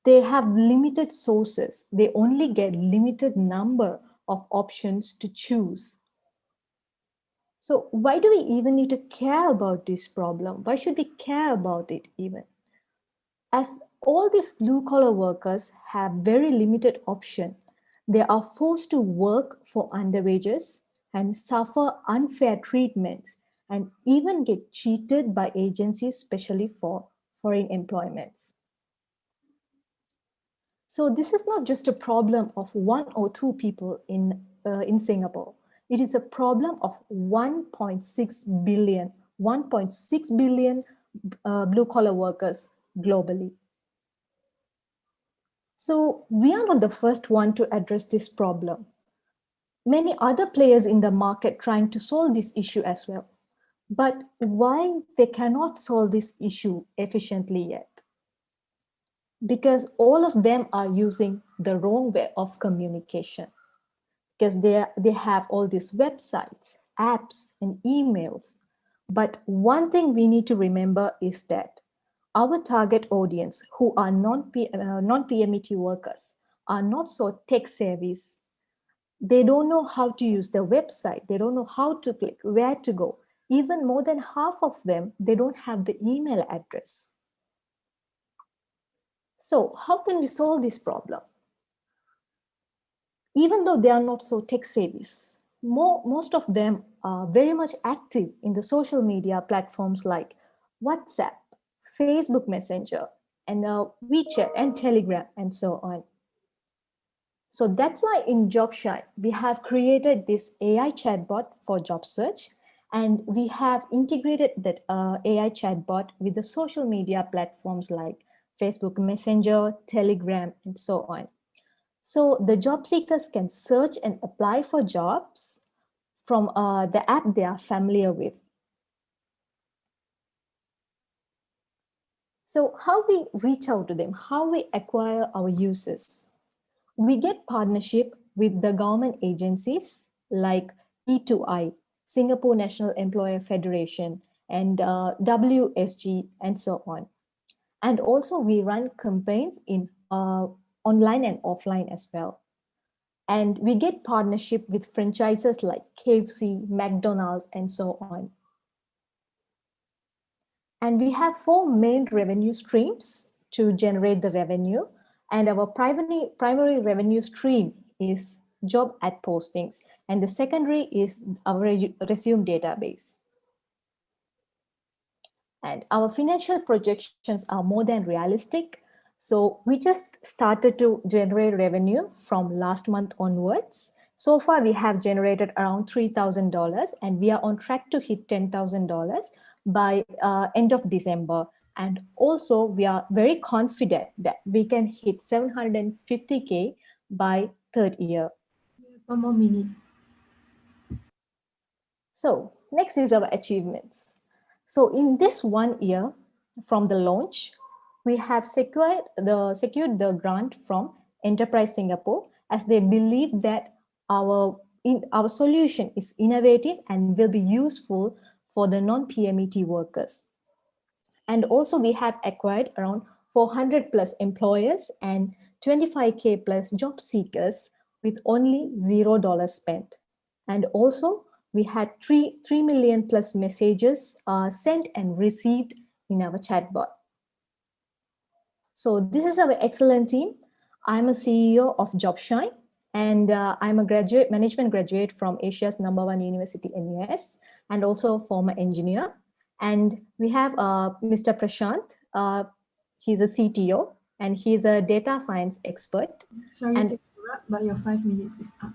they have limited sources, they only get limited number of options to choose. So why do we even need to care about this problem? Why should we care about it even? As all these blue collar workers have very limited option, they are forced to work for underwages and suffer unfair treatments and even get cheated by agencies, especially for foreign employments. So this is not just a problem of 1 or 2 people in Singapore. It is a problem of 1.6 billion, 1.6 billion blue collar workers globally. So we are not the first one to address this problem. Many other players in the market trying to solve this issue as well. But why they cannot solve this issue efficiently yet? Because all of them are using the wrong way of communication. Because they have all these websites, apps, and emails. But one thing we need to remember is that our target audience, who are non-PMET workers, are not so tech savvy. They don't know how to use the website. They don't know how to click, where to go. Even more than half of them, they don't have the email address. So how can we solve this problem? Even though they are not so tech savvy, most of them are very much active in the social media platforms like WhatsApp, Facebook Messenger, and WeChat and Telegram, and so on. So that's why in JobShine, we have created this AI chatbot for job search, and we have integrated that AI chatbot with the social media platforms like Facebook Messenger, Telegram, and so on. So the job seekers can search and apply for jobs from the app they are familiar with. So how we reach out to them, how we acquire our users? We get partnership with the government agencies like E2I, Singapore National Employer Federation, and WSG, and so on. And also we run campaigns in online and offline as well. And we get partnership with franchises like KFC, McDonald's, and so on. And we have 4 main revenue streams to generate the revenue. And our primary revenue stream is job ad postings. And the secondary is our resume database. And our financial projections are more than realistic. So we just started to generate revenue from last month onwards. So far, we have generated around $3,000, and we are on track to hit $10,000 by end of December. And also, we are very confident that we can hit 750K by third year. 1 more minute. So next is our achievements. So in this 1 year from the launch, we have secured the grant from Enterprise Singapore, as they believe that our solution is innovative and will be useful for the non-PMET workers. And also we have acquired around 400 plus employers and 25K plus job seekers with only $0 spent. And also we had 3 million plus messages sent and received in our chatbot. So this is our excellent team. I'm a CEO of JobShine, and I'm a management graduate from Asia's #1 university, NUS, and also a former engineer. And we have Mr. Prashant. He's a CTO, and he's a data science expert. Sorry to interrupt, but your 5 minutes is up.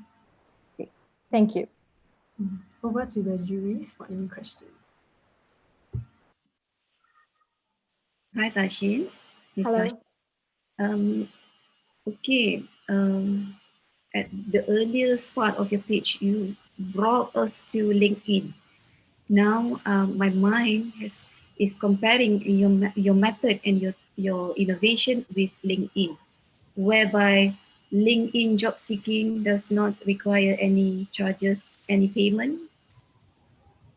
Okay. Thank you. Over to the juries for any questions. Hi, Tashin. Hello. Okay. At the earliest part of your pitch, you brought us to LinkedIn. Now, my mind has is comparing your method and your innovation with LinkedIn, whereby LinkedIn job seeking does not require any charges, any payment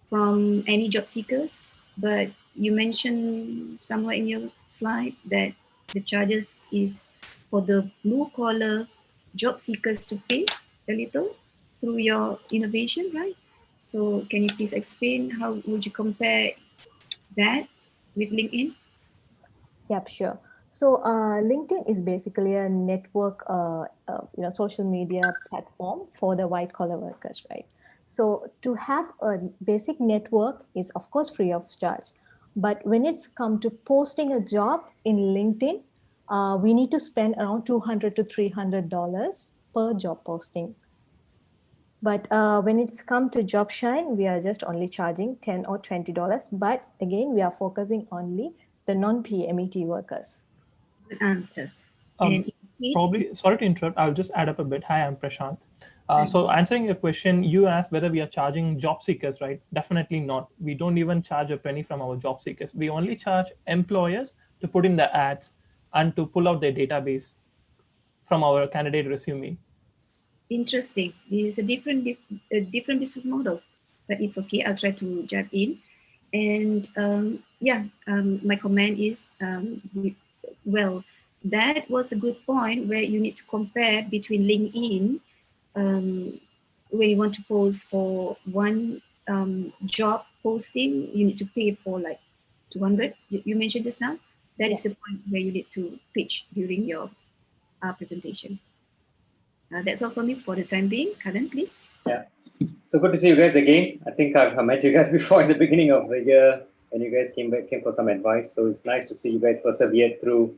from any job seekers. But you mentioned somewhere in your slide that the charges is for the blue collar job seekers to pay a little through your innovation, right? So can you please explain how would you compare that with LinkedIn? Yep, sure. So LinkedIn is basically a network, social media platform for the white collar workers, right? So to have a basic network is of course free of charge, but when it's come to posting a job in LinkedIn, we need to spend around $200 to $300 per job posting. But when it's come to JobShine, we are just only charging $10 or $20. But again, we are focusing only the non-PMET workers. Good answer. Probably, sorry to interrupt, I'll just add up a bit. Hi, I'm Prashant. So answering your question, you asked whether we are charging job seekers, right? Definitely not. We don't even charge a penny from our job seekers. We only charge employers to put in the ads and to pull out their database from our candidate resume. Interesting. This is a different business model, but it's okay. I'll try to jump in. And my comment is, that was a good point where you need to compare between LinkedIn, when you want to post for one job posting, you need to pay for like 200. You mentioned just now. That is the point where you need to pitch during your presentation. That's all from me for the time being. Karan, please. Yeah. So good to see you guys again. I think I've met you guys before in the beginning of the year, and you guys came for some advice. So it's nice to see you guys persevered through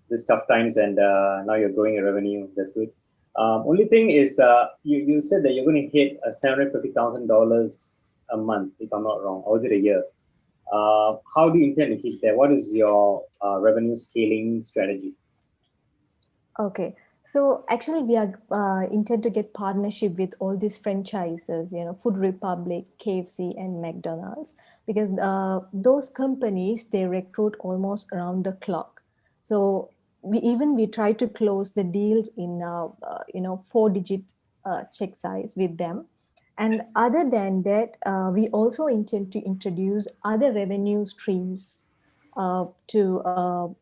these tough times, and now you're growing your revenue. That's good. Only thing is, you said that you're going to hit $750,000 a month, if I'm not wrong, or is it a year? How do you intend to hit that? What is your revenue scaling strategy? Okay. So actually, we are intend to get partnership with all these franchises, Food Republic, KFC, and McDonald's, because those companies, they recruit almost around the clock. So we try to close the deals in 4-digit check size with them. And other than that, we also intend to introduce other revenue streams to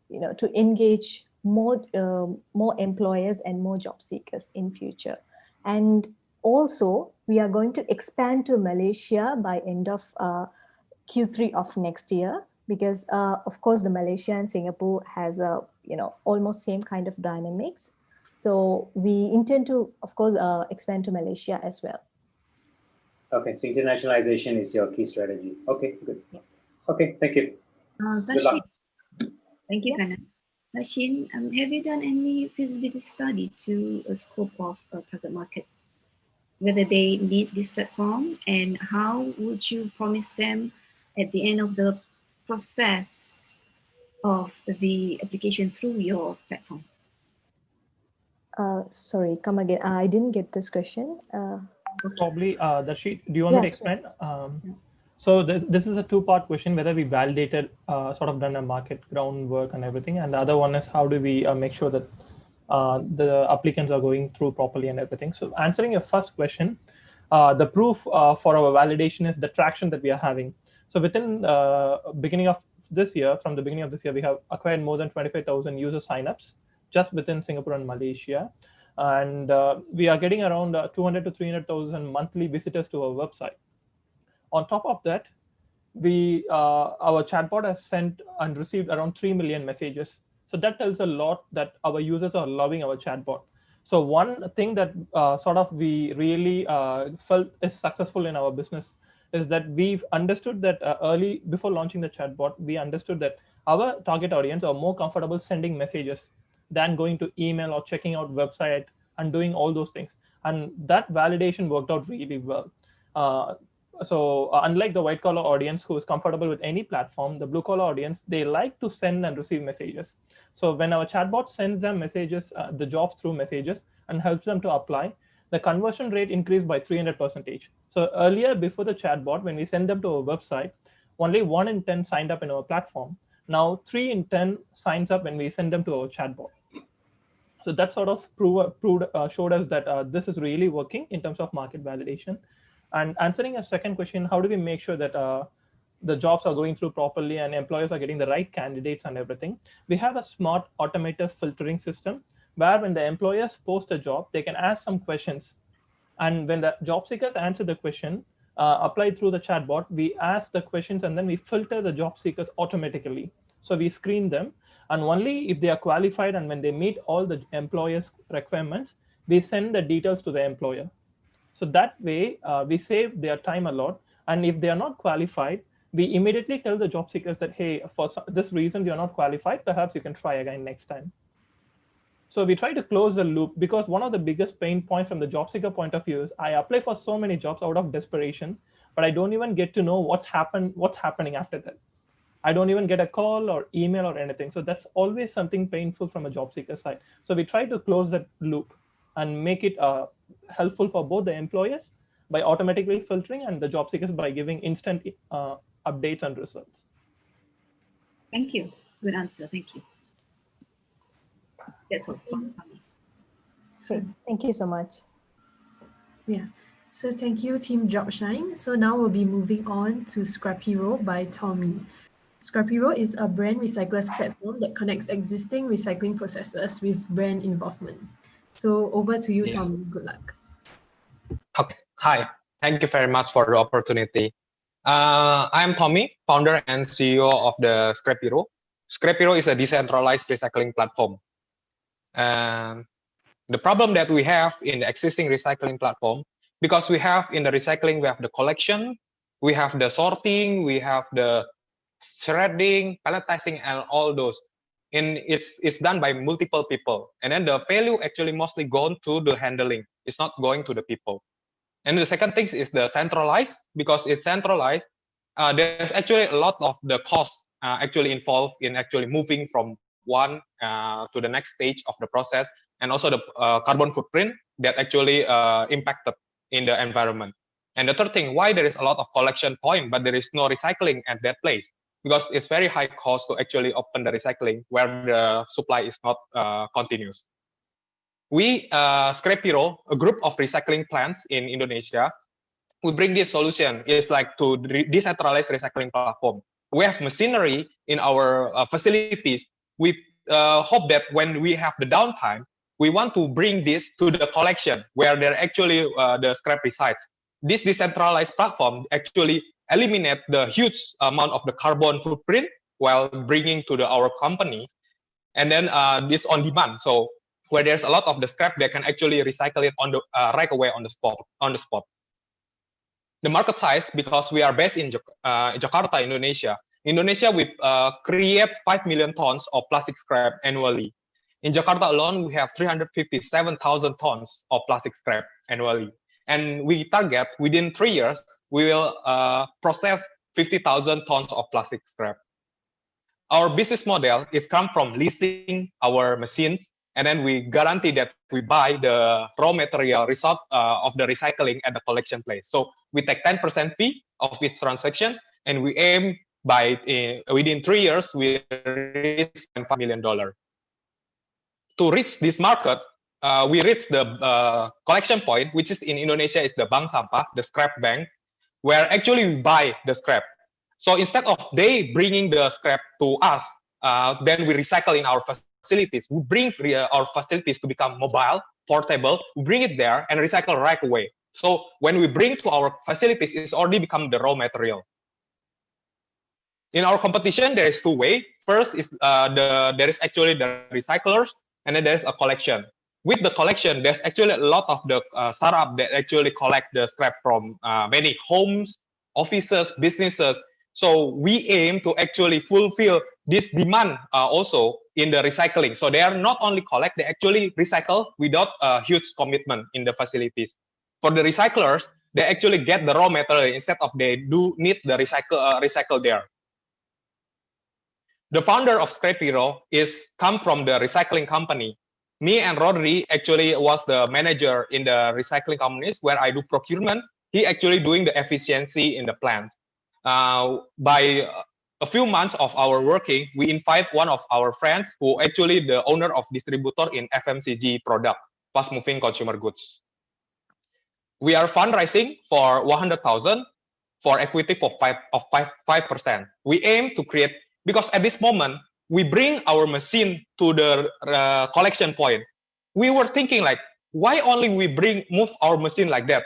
engage more employers and more job seekers in future. And also, we are going to expand to Malaysia by end of Q3 of next year, because of course the Malaysia and Singapore has a almost same kind of dynamics. So we intend to, of course, expand to Malaysia as well. Okay, so internationalization is your key strategy. Okay, good. Okay, thank you. Good luck. Thank you, Kanan. Lashin, have you done any feasibility study to a scope of a target market, whether they need this platform, and how would you promise them at the end of the process of the application through your platform? Sorry, come again. I didn't get this question. Probably, Darshi, do you want me to explain? So this is a two-part question, whether we validated, sort of done a market groundwork and everything. And the other one is how do we make sure that the applicants are going through properly and everything. So answering your first question, the proof for our validation is the traction that we are having. So within beginning of this year, from the beginning of this year, we have acquired more than 25,000 user signups just within Singapore and Malaysia. And we are getting around 200 to 300,000 monthly visitors to our website. On top of that, our chatbot has sent and received around 3 million messages. So that tells a lot that our users are loving our chatbot. So one thing that sort of we really felt is successful in our business is that we've understood that early, before launching the chatbot, we understood that our target audience are more comfortable sending messages than going to email or checking out website and doing all those things. And that validation worked out really well. So unlike the white collar audience who is comfortable with any platform, the blue collar audience, they like to send and receive messages. So when our chatbot sends them messages, the jobs through messages, and helps them to apply, the conversion rate increased by 300%. So earlier, before the chatbot, when we send them to our website, only 1 in 10 signed up in our platform. Now 3 in 10 signs up when we send them to our chatbot. So that sort of showed us that this is really working in terms of market validation. And answering a second question, how do we make sure that the jobs are going through properly and employers are getting the right candidates and everything? We have a smart automated filtering system where when the employers post a job, they can ask some questions. And when the job seekers answer the question, applied through the chatbot, we ask the questions and then we filter the job seekers automatically. So we screen them, and only if they are qualified and when they meet all the employer's requirements, we send the details to the employer. So that way, we save their time a lot. And if they are not qualified, we immediately tell the job seekers that, hey, for this reason, you're not qualified, perhaps you can try again next time. So we try to close the loop, because one of the biggest pain points from the job seeker point of view is I apply for so many jobs out of desperation, but I don't even get to know what's happening after that. I don't even get a call or email or anything. So that's always something painful from a job seeker side. So we try to close that loop and make it helpful for both the employers by automatically filtering and the job seekers by giving instant updates and results. Thank you. Good answer. Thank you. That's all from me. Okay, thank you so much. Yeah. So thank you, Team Jobshine. So now we'll be moving on to Scrap Hero by Tommy. Scrap Hero is a brand recyclers platform that connects existing recycling processes with brand involvement. So over to you, Tommy. Good luck. Okay. Hi. Thank you very much for the opportunity. I'm Tommy, founder and CEO of the Scrap Hero. Scrap Hero is a decentralized recycling platform. And the problem that we have in the existing recycling platform, because we have in the recycling, we have the collection, we have the sorting, we have the shredding, palletizing, and all those. And it's done by multiple people. And then the value actually mostly gone to the handling. It's not going to the people. And the second thing is the centralized, because it's centralized. There's actually a lot of the costs actually involved in actually moving from one to the next stage of the process, and also the carbon footprint that actually impacted in the environment. And the third thing, why there is a lot of collection point, but there is no recycling at that place, because it's very high cost to actually open the recycling where the supply is not continuous. We, Scrap Hero, a group of recycling plants in Indonesia, we bring this solution. It's like to decentralized recycling platform. We have machinery in our facilities. We hope that when we have the downtime, we want to bring this to the collection where there actually the scrap resides. This decentralized platform actually eliminate the huge amount of the carbon footprint while bringing to our company. And then this on demand. So where there's a lot of the scrap, they can actually recycle it on the right away on the spot. The market size, because we are based in Jakarta, Indonesia. Indonesia, we create 5 million tons of plastic scrap annually. In Jakarta alone, we have 357,000 tons of plastic scrap annually. And we target within 3 years, we will process 50,000 tons of plastic scrap. Our business model is come from leasing our machines, and then we guarantee that we buy the raw material result of the recycling at the collection place. So we take 10% fee of each transaction, and we aim by within 3 years, we reach $5 million. To reach this market, we reach the collection point, which is in Indonesia is the bank sampah, the scrap bank, where actually we buy the scrap. So instead of they bringing the scrap to us, then we recycle in our facilities. We bring our facilities to become mobile, portable. We bring it there and recycle right away. So when we bring to our facilities, it's already become the raw material. In our competition, there is two ways. First is there is actually the recyclers, and then there's a collection. With the collection, there's actually a lot of the startup that actually collect the scrap from many homes, offices, businesses. So we aim to actually fulfill this demand also in the recycling. So they are not only collect, they actually recycle without a huge commitment in the facilities. For the recyclers, they actually get the raw material instead of they do need the recycle there. The founder of Scrap Hero is come from the recycling company. Me and Rodri actually was the manager in the recycling companies where I do procurement. He actually doing the efficiency in the plants. by a few months of our working, we invite one of our friends who actually the owner of distributor in FMCG product, fast moving consumer goods. We are fundraising for 100,000 for equity for 5%. We aim to create, because at this moment, we bring our machine to the collection point. We were thinking like, why only we move our machine like that?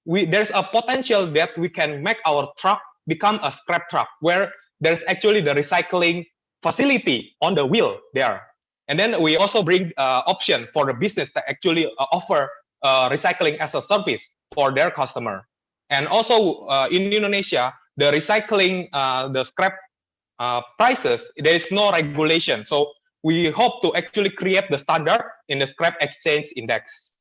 There's a potential that we can make our truck become a scrap truck, where there's actually the recycling facility on the wheel there. And then we also bring option for the business that actually offer recycling as a service for their customer. And also in Indonesia, the recycling, the scrap prices, there is no regulation. So we hope to actually create the standard in the scrap exchange index.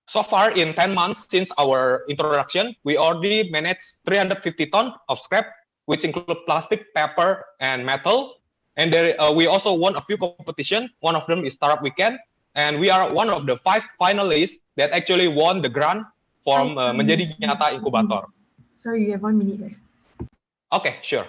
So far, in 10 months since our introduction, we already managed 350 tons of scrap, which include plastic, paper, and metal. And there, we also won a few competitions. One of them is Startup Weekend. And we are one of the 5 finalists that actually won the grant from Menjadi Nyata Incubator. Sorry, you have 1 minute left. Okay, sure.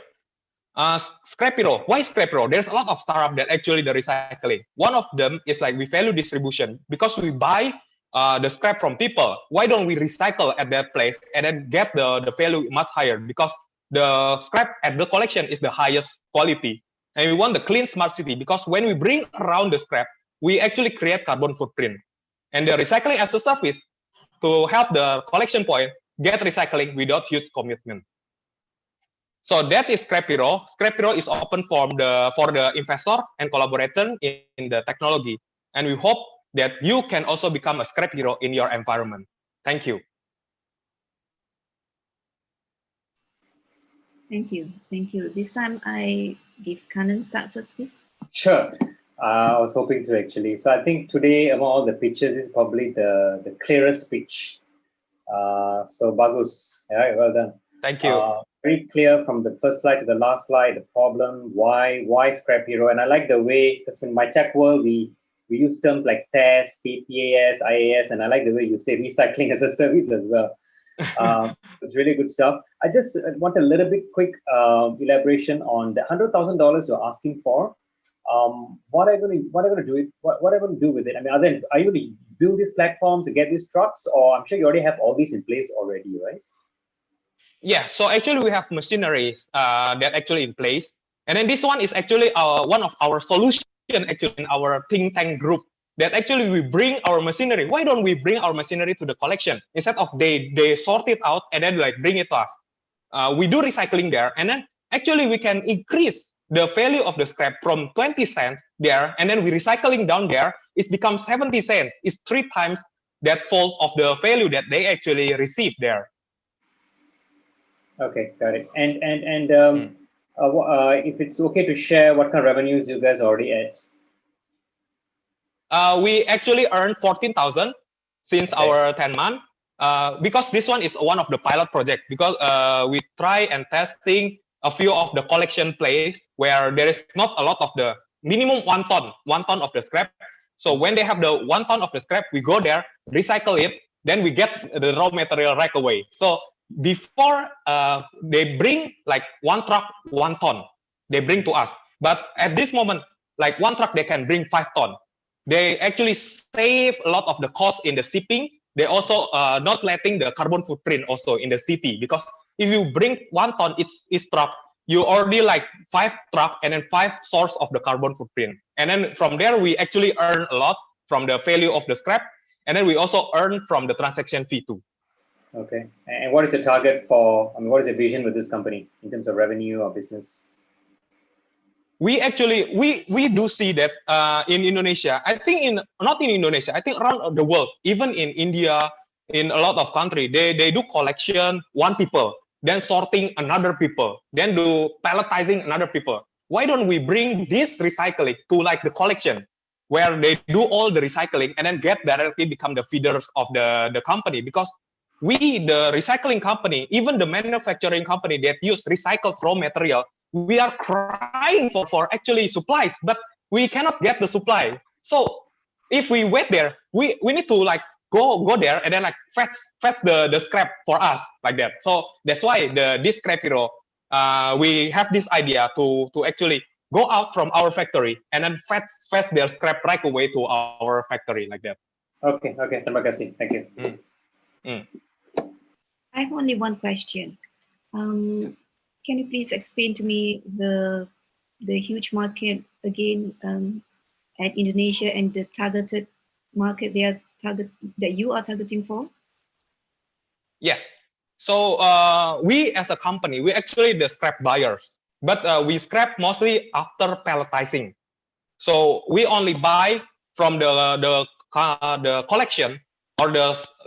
Scrap Hero. Why Scrap Hero? There's a lot of startups that actually the recycling. One of them is like we value distribution, because we buy the scrap from people. Why don't we recycle at that place and then get the value much higher? Because the scrap at the collection is the highest quality. And we want the clean smart city, because when we bring around the scrap, we actually create carbon footprint. And the recycling as a service to help the collection point get recycling without huge commitment. So that is Scrap Hero. Scrap Hero is open for the investor and collaborator in the technology. And we hope that you can also become a Scrap Hero in your environment. Thank you. Thank you. Thank you. This time I give Kanan start first, please. Sure. I was hoping to actually. So I think today among all the pictures is probably the clearest pitch. So bagus. All right, well done. Thank you. Very clear from the first slide to the last slide, the problem, why Scrap Hero. And I like the way, because in my tech world, we use terms like SaaS, PPAS, IAS, and I like the way you say recycling as a service as well. It's really good stuff. I just want a little bit quick elaboration on the $100,000 you're asking for. What are you going to do? What are you going to do with it? I mean, are you going to build these platforms to get these trucks, or I'm sure you already have all these in place already, right? Yeah. So actually, we have machinery that actually in place, and then this one is actually one of our solution actually in our think tank group. That actually we bring our machinery. Why don't we bring our machinery to the collection instead of they sort it out and then like bring it to us? We do recycling there, and then actually we can increase the value of the scrap from 20 cents there, and then we recycling down there, it becomes 70 cents. It's 3 times that fold of the value that they actually receive there. Okay, got it. And if it's okay to share, what kind of revenues you guys already at? We actually earned 14,000 since our 10 months. Because this one is one of the pilot project, because we try and testing a few of the collection place where there is not a lot of the minimum 1 ton of the scrap. So when they have the 1 ton of the scrap, we go there, recycle it, then we get the raw material right away. So before they bring like 1 truck, 1 ton, they bring to us. But at this moment, like 1 truck, they can bring 5 ton. They actually save a lot of the cost in the shipping. They also not letting the carbon footprint also in the city, because if you bring 1 ton each truck, you already like 5 truck and then 5 source of the carbon footprint. And then from there, we actually earn a lot from the value of the scrap. And then we also earn from the transaction fee too. Okay. And what is the target for, I mean, what is the vision with this company in terms of revenue or business? We actually, we do see that in Indonesia, I think not in Indonesia, I think around the world, even in India, in a lot of country, they do collection 1 people, then sorting another people, then do palletizing another people. Why don't we bring this recycling to like the collection, where they do all the recycling and then get directly become the feeders of the company? Because we, the recycling company, even the manufacturing company that use recycled raw material, we are crying for actually supplies, but we cannot get the supply. So if we wait there, we need to like go there and then like fetch the scrap for us like that. So that's why this scrap hero, we have this idea to actually go out from our factory and then fetch their scrap right away to our factory like that. Okay, terima kasih. Thank you. I have only one question. Can you please explain to me the huge market again at Indonesia and the targeted market that you are targeting for? Yes. So we as a company, we actually the scrap buyers, but we scrap mostly after pelletizing. So we only buy from the collection, or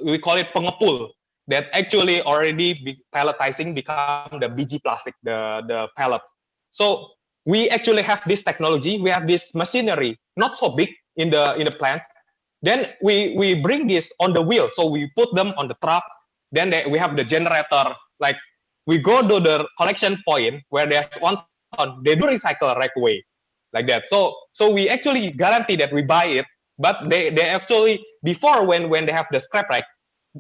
we call it pengepul, that actually already pelletizing become the BG plastic, the pellets. So we actually have this technology, we have this machinery, not so big in the plants. Then we bring this on the wheel, so we put them on the truck. Then we have the generator. Like we go to the collection point where there's 1 ton, they do recycle right away, like that. So we actually guarantee that we buy it, but they actually before when they have the scrap rack,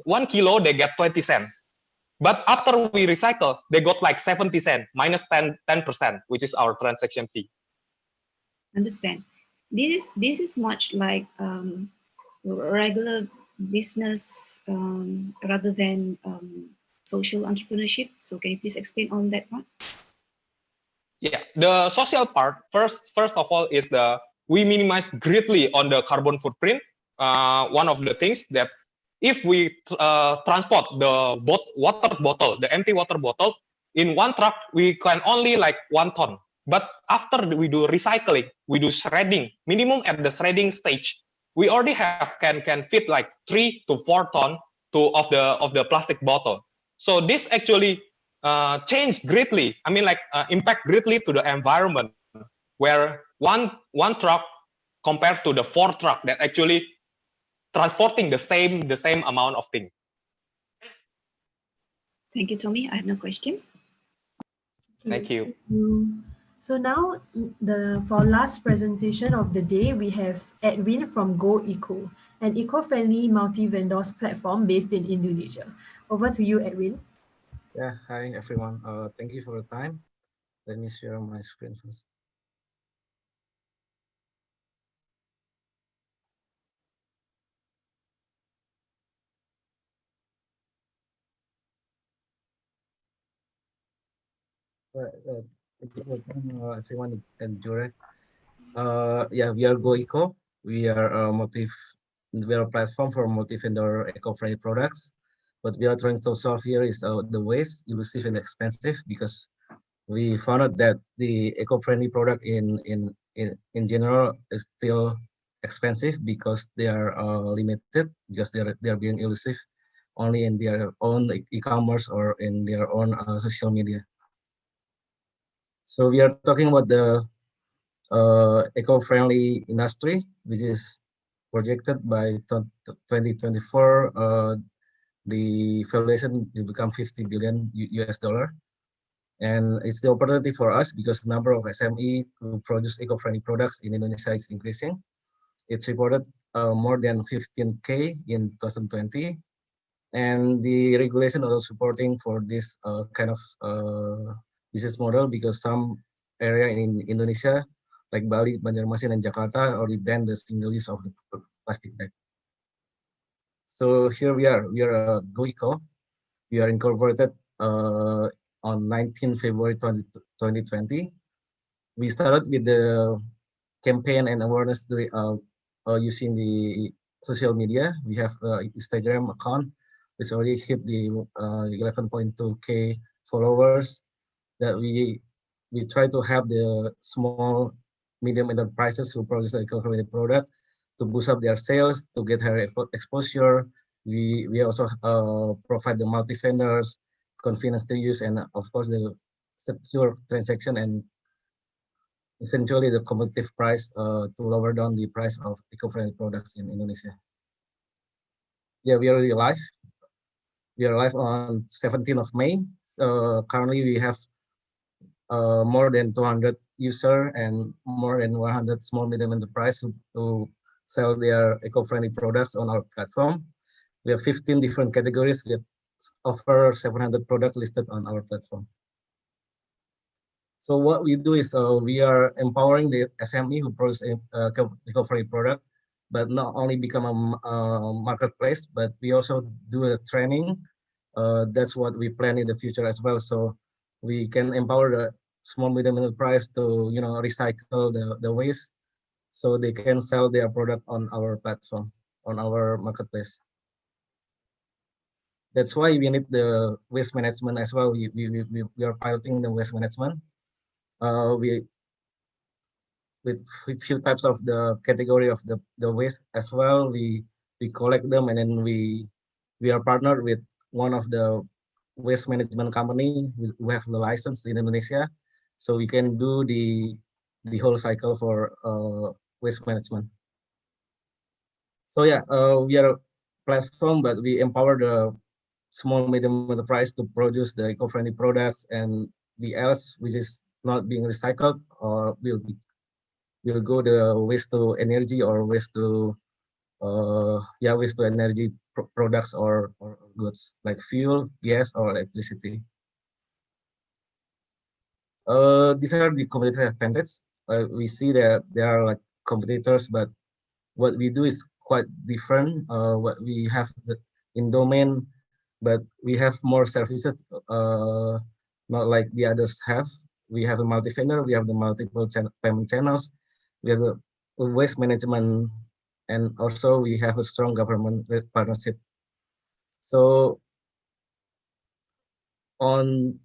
1 kilo they get 20 cents. But after we recycle, they got like 70 cents minus 10%, which is our transaction fee. Understand. This is much like regular business rather than social entrepreneurship. So can you please explain on that part? Yeah, the social part first of all is we minimize greatly on the carbon footprint. One of the things that if we transport the water bottle, the empty water bottle in one truck, we can only like 1 ton. But after we do recycling, we do shredding, minimum at the shredding stage, we already can fit like 3 to 4 ton of the plastic bottle. So this actually change greatly. I mean, like impact greatly to the environment, where one truck compared to the 4 truck that actually transporting the same amount of things. Thank you, Tommy. I have no question. Thank you. So now, for last presentation of the day, we have Edwin from Go Eco, an eco-friendly multi-vendors platform based in Indonesia. Over to you, Edwin. Yeah, hi everyone. Thank you for the time. Let me share my screen first. Thank you for the time, everyone and Jurek. Yeah, we are GoEco. We are a platform for multi-vendor eco-friendly products. What we are trying to solve here is the waste, elusive and expensive, because we found out that the eco-friendly product in general is still expensive because they are limited, because they are being elusive only in their own e-commerce or in their own social media. So we are talking about the eco-friendly industry, which is projected by 2024. The valuation will become 50 billion US dollar. And it's the opportunity for us because the number of SME who produce eco-friendly products in Indonesia is increasing. It's reported more than 15K in 2020. And the regulation also supporting for this kind of business model, because some area in Indonesia, like Bali, Banjarmasin, and Jakarta, already banned the single use of the plastic bag. So here we are GoEco. We are incorporated on 19 February 2020. We started with the campaign and awareness using the social media. We have Instagram account, which already hit the 11.2K followers. That we try to have the small, medium enterprises who produce the eco-friendly product to boost up their sales, to get higher exposure. We also provide the multi-vendors convenience to use, and of course the secure transaction, and eventually the competitive price to lower down the price of eco-friendly products in Indonesia. Yeah, we are already live. We are live on 17th of May. So currently we have more than 200 users and more than 100 small medium enterprise who sell their eco-friendly products on our platform. We have 15 different categories with over 700 products listed on our platform. So what we do is we are empowering the SME who produce eco-friendly product, but not only become a marketplace, but we also do a training. That's what we plan in the future as well. So we can empower the small medium enterprise to recycle the waste, so they can sell their product on our platform, on our marketplace. That's why we need the waste management as well. We are piloting the waste management. We with few types of the category of the waste as well. We collect them, and then we are partnered with one of the waste management company who have the license in Indonesia, so we can do the whole cycle for waste management. So yeah, we are a platform, but we empower the small medium enterprise to produce the eco-friendly products, and the else which is not being recycled or will go the waste to energy or waste to waste to energy products or goods like fuel, gas, or electricity. These are the competitive advantage. We see that there are like competitors, but what we do is quite different. What we have in domain, but we have more services, not like the others have. We have a multi-vendor, we have the multiple payment channels, we have the waste management, and also we have a strong government partnership. So on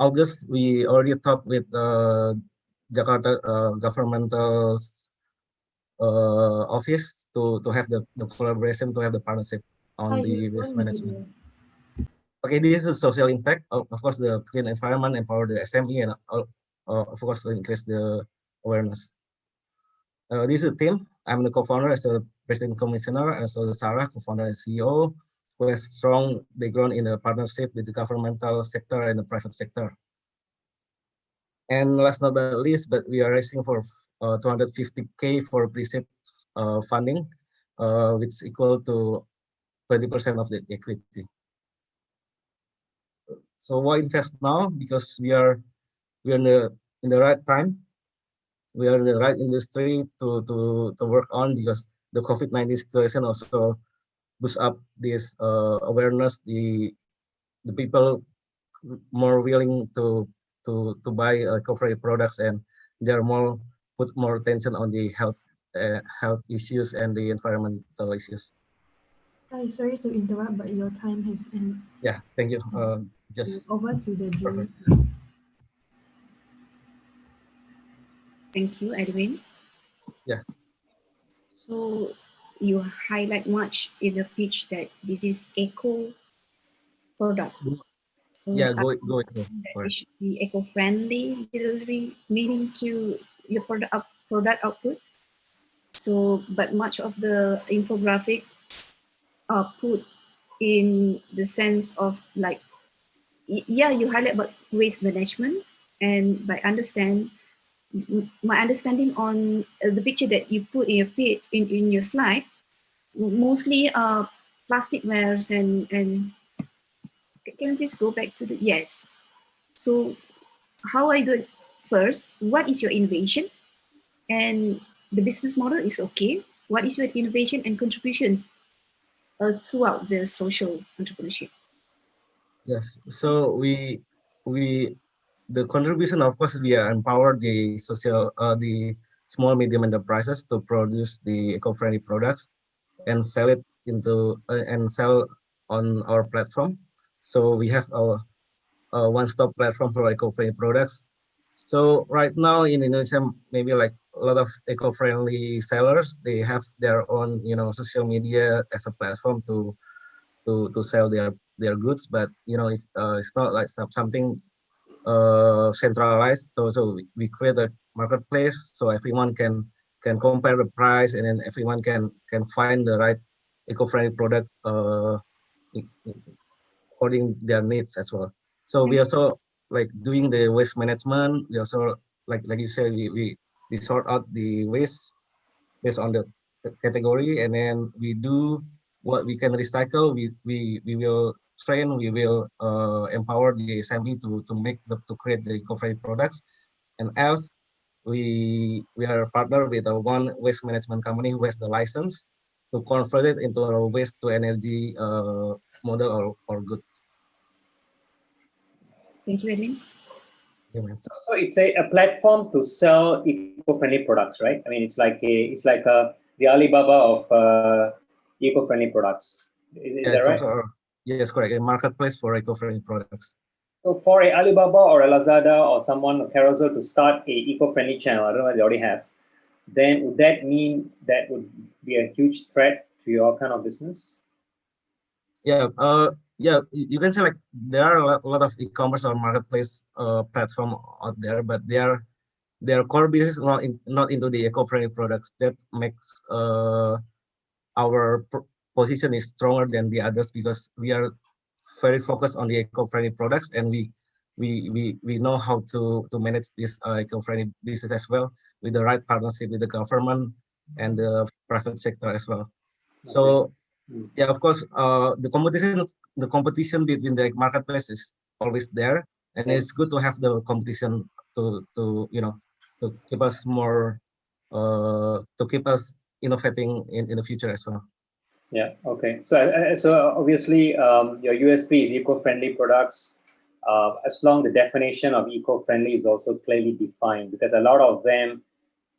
August, we already talked with Jakarta governmental office to have the collaboration, to have the partnership on the waste management. Okay, this is a social impact. Of course, the clean environment, empower the SME, and of course, increase the awareness. This is a team. I'm the co-founder as a president commissioner, and so Sarah, co-founder and CEO, who has strong background in the partnership with the governmental sector and the private sector. And last but not least, but we are raising for 250K for pre-seed funding, which is equal to 20% of the equity. So why invest now? Because we are in the right time. We are in the right industry to work on, because the COVID-19 situation also boost up this awareness. The people more willing to buy eco-friendly products, and they are put more attention on the health issues and the environmental issues. Hi, sorry to interrupt, but your time has ended. Yeah, thank you. Just over to the jury. Thank you, Edwin. Yeah. So you highlight much in the pitch that this is eco product. So yeah, go eco. It should be eco-friendly delivery, meaning to your product output. So, but much of the infographic are put in the sense of like, yeah, you highlight about waste management, and my understanding on the picture that you put in your pitch in your slide, mostly plastic wares and can you please go back to the yes. So how I do it first, what is your innovation? And the business model is okay. What is your innovation and contribution throughout the social entrepreneurship? Yes, so the contribution, of course, we empower the the small medium enterprises to produce the eco-friendly products and sell it and sell on our platform. So we have a one-stop platform for eco-friendly products. So right now in Indonesia, maybe like a lot of eco-friendly sellers, they have their own social media as a platform to sell their goods, but it's not like something centralized. So we create a marketplace so everyone can compare the price, and then everyone can find the right eco-friendly product according their needs as well. So we also like doing the waste management. We also like you said, we sort out the waste based on the category, and then we do what we can recycle, we will train, we will empower the assembly to create the eco-friendly products. And else, we are partner with one waste management company who has the license to convert it into a waste to energy model or good. Thank you, Edwin. So it's a platform to sell eco-friendly products, right? I mean, it's like the Alibaba of eco-friendly products. Is that right? Yes, correct. A marketplace for eco-friendly products. So for a Alibaba or a Lazada or someone, a Carousel, to start a eco-friendly channel, I don't know if they already have, then would that mean that would be a huge threat to your kind of business? Yeah, you can say like there are a lot of e-commerce or marketplace platform out there, but their core business not into the eco-friendly products. That makes our position is stronger than the others because we are very focused on the eco-friendly products, and we know how to manage this eco-friendly business as well with the right partnership with the government and the private sector as well. So yeah, of course, the competition between the marketplace is always there, and it's good to have the competition to to keep us more to keep us innovating in the future as well. Yeah. Okay. So obviously, your USP is eco-friendly products. As long the definition of eco-friendly is also clearly defined, because a lot of them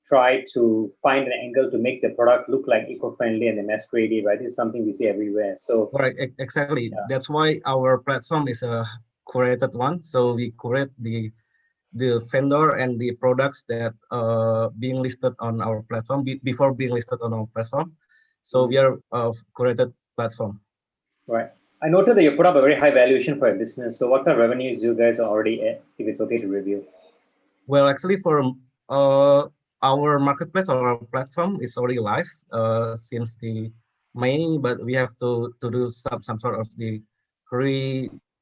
try to find an angle to make the product look like eco-friendly and they masquerade it, right? This is something we see everywhere. So right, exactly. Yeah. That's why our platform is a curated one. So we curate the vendor and the products that being listed on our platform before being listed on our platform. So we are a curated platform. Right. I noted that you put up a very high valuation for a business. So what kind of revenues you guys are already at, if it's okay to review? Well, actually, for our marketplace or our platform is already live since the May, but we have to do some sort of the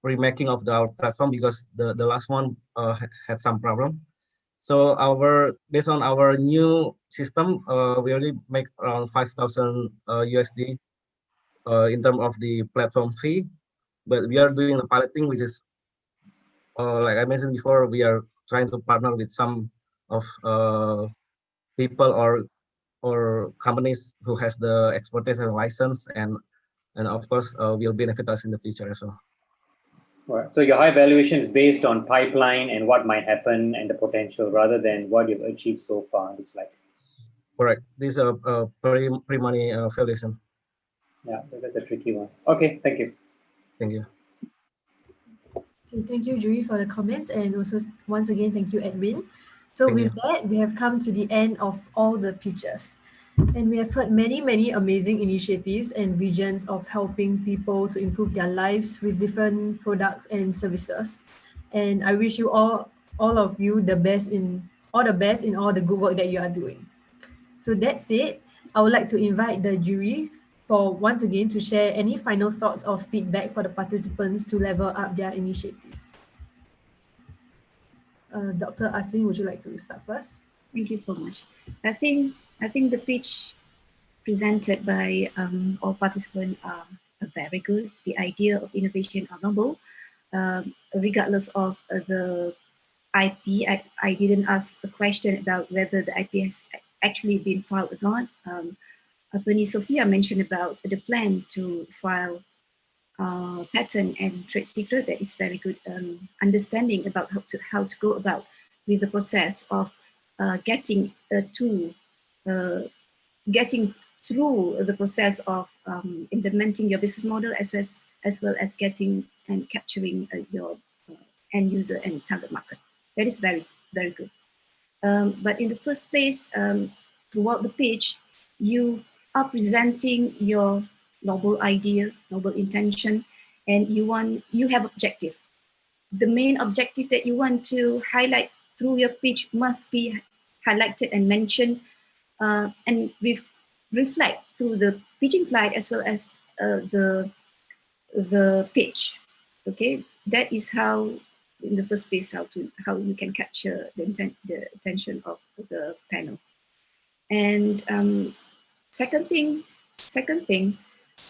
remaking of our platform because the last one had some problem. So based on our new system, we already make around 5,000 USD in terms of the platform fee. But we are doing the piloting, which is like I mentioned before, we are trying to partner with some of people or companies who has the expertise and license, and of course will benefit us in the future as well. Right. So your high valuation is based on pipeline and what might happen and the potential, rather than what you've achieved so far. It's like correct. This is a pre-money valuation. Yeah, that's a tricky one. Okay, thank you. Thank you. Okay, thank you, Julie, for the comments, and also once again, thank you, Edwin. So with that, we have come to the end of all the pitches. And we have heard many amazing initiatives and visions of helping people to improve their lives with different products and services. And I wish you all of you the best in all the good work that you are doing. So that said, I would like to invite the juries for once again to share any final thoughts or feedback for the participants to level up their initiatives. Dr. Aslin, would you like to start first? Thank you so much. I think the pitch presented by all participants are very good. The idea of innovation are noble, regardless of the IP. I didn't ask a question about whether the IP has actually been filed or not. Attorney Sophia mentioned about the plan to file patent and trade secret. That is very good understanding about how to go about with the process of getting through the process of implementing your business model as well as getting and capturing your end user and target market. That is very good. But in the first place, throughout the page, you are presenting your noble idea, noble intention, and you have objective. The main objective that you want to highlight through your pitch must be highlighted and mentioned and reflect through the pitching slide as well as the pitch. Okay, that is how, in the first place, how you can capture the attention of the panel. And second thing,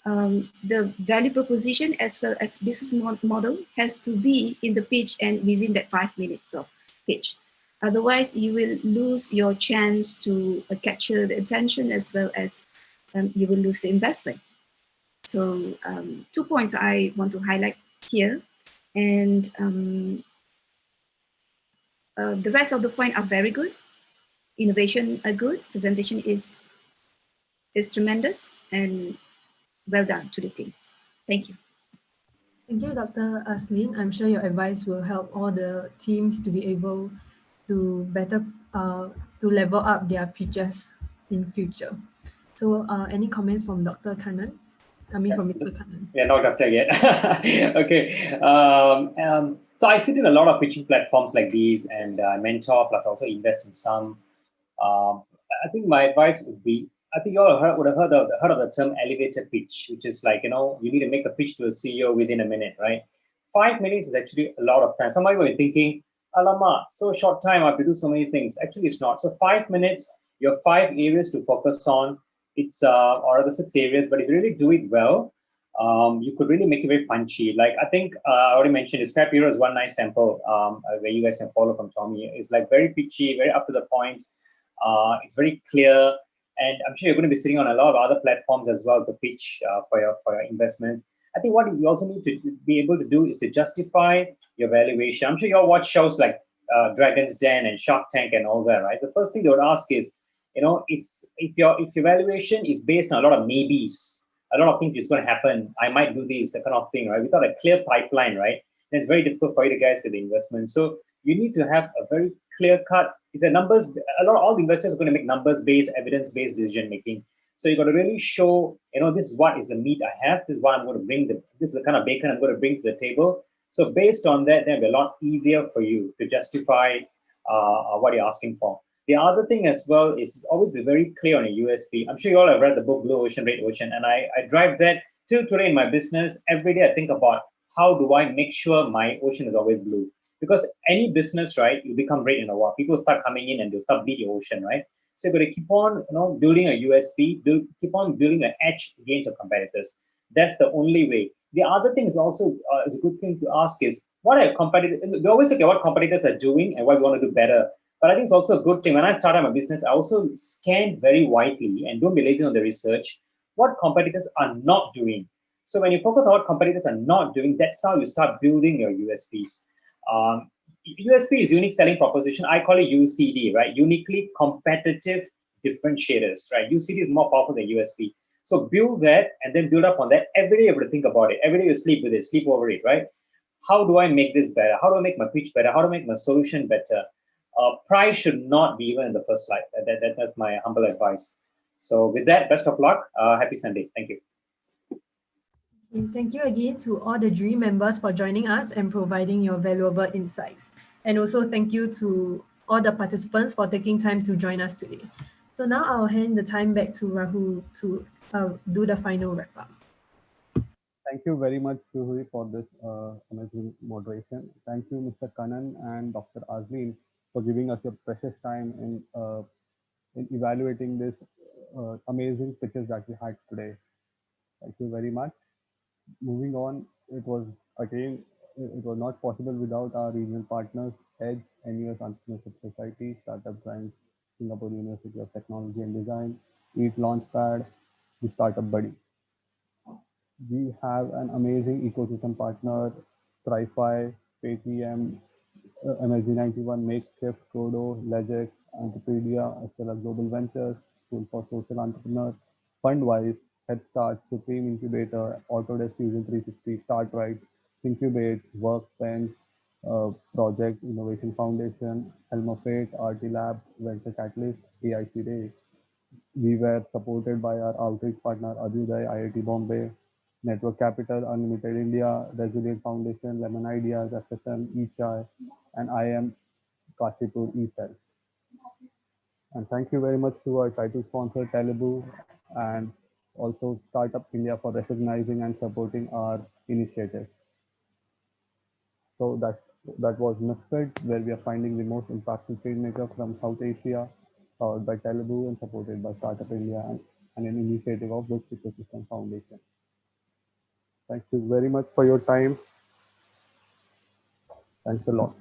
the value proposition as well as business model has to be in the pitch and within that 5 minutes of pitch. Otherwise, you will lose your chance to capture the attention as well as you will lose the investment. So 2 points I want to highlight here. And the rest of the point are very good. Innovation are good. Presentation is tremendous, and well done to the teams. Thank you. Thank you, Dr. Aslin. I'm sure your advice will help all the teams to be able to better to level up their pitches in future. So any comments from Dr. Kannan? I mean from Mr. Kannan. Yeah, not doctor yet. Okay. So I sit in a lot of pitching platforms like these and mentor plus also invest in some. I think my advice would be, I think you all would have heard of the term elevator pitch, which is like, you need to make a pitch to a CEO within a minute, right? 5 minutes is actually a lot of time. Somebody will be thinking, alamak, so short time, I have to do so many things. Actually, it's not. So 5 minutes, you have 5 areas to focus on. It's or other 6 areas, but if you really do it well, you could really make it very punchy. Like I think I already mentioned, the Scrap Hero is one nice sample where you guys can follow from Tommy. It's like very pitchy, very up to the point. It's very clear, and I'm sure you're going to be sitting on a lot of other platforms as well to pitch for your investment. I think what you also need to be able to do is to justify your valuation. I'm sure you all watch shows like Dragon's Den and Shark Tank and all that, right? The first thing they would ask is, it's if your valuation is based on a lot of maybes, a lot of things is going to happen. I might do this, that kind of thing, right? Without a clear pipeline, right? And it's very difficult for you guys to the investment. So you need to have a very clear cut. It's a numbers. All the investors are going to make numbers based, evidence based decision making. So you got to really show, this is what is the meat I have. This is what I'm going to bring. This is the kind of bacon I'm going to bring to the table. So based on that, then it'll be a lot easier for you to justify what you're asking for. The other thing as well is always be very clear on a USP. I'm sure you all have read the book Blue Ocean, Red Ocean, and I drive that till today in my business. Every day I think about how do I make sure my ocean is always blue. Because any business, right, you become red in a while. People start coming in and they'll start beat your ocean, right? So you've got to keep on, building a USP, keep on building an edge against your competitors. That's the only way. The other thing is also is a good thing to ask is what are competitors? We always look at what competitors are doing and what we want to do better. But I think it's also a good thing. When I started my business, I also scanned very widely and don't be lazy on the research what competitors are not doing. So when you focus on what competitors are not doing, that's how you start building your USPs. USP is unique selling proposition. I call it UCD, right? Uniquely competitive differentiators, right? UCD is more powerful than USP. So build that and then build up on that. Every day you have to think about it. Every day you sleep with it, sleep over it, right? How do I make this better? How do I make my pitch better? How do I make my solution better? Price should not be even in the first slide. That's my humble advice. So with that, best of luck. Happy Sunday. Thank you. Thank you again to all the jury members for joining us and providing your valuable insights. And also thank you to all the participants for taking time to join us today. So now I'll hand the time back to Rahul to do the final wrap up. Thank you very much, Juhui, for this amazing moderation. Thank you, Mr. Kannan and Dr. Azleen, for giving us your precious time in evaluating this amazing pitches that we had today. Thank you very much. Moving on, it was not possible without our regional partners, EDGE, NUS Entrepreneurship Society, Startup Grants, Singapore University of Technology and Design, EAT Launchpad, the Startup Buddy. We have an amazing ecosystem partner, TriFi, Paytm, MSG91, Makeshift, Kodo, Legex, Entrepedia, as well as Global Ventures, School for Social Entrepreneurs, Fundwise, Head Start, Supreme Incubator, Autodesk Fusion 360, StartRight, Incubate, Workbench, Project Innovation Foundation, Helm of Fate, RT Lab, Venture Catalyst, AIC Ray. We were supported by our outreach partner, Adhyuday, IIT Bombay, Network Capital, Unlimited India, Resilient Foundation, Lemon Ideas, FSM, eChai, and IM Kashipur eCell. And thank you very much to our title sponsor, Telugu, and also Startup India for recognizing and supporting our initiative. So that was Misfits, where we are finding the most impactful filmmaker from South Asia, powered by Telugu and supported by Startup India and an initiative of Books Ecosystem Foundation. Thank you very much for your time. Thanks a lot.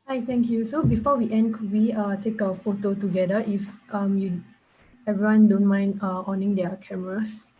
Hi, thank you. So before we end, could we take a photo together if everyone don't mind owning their cameras?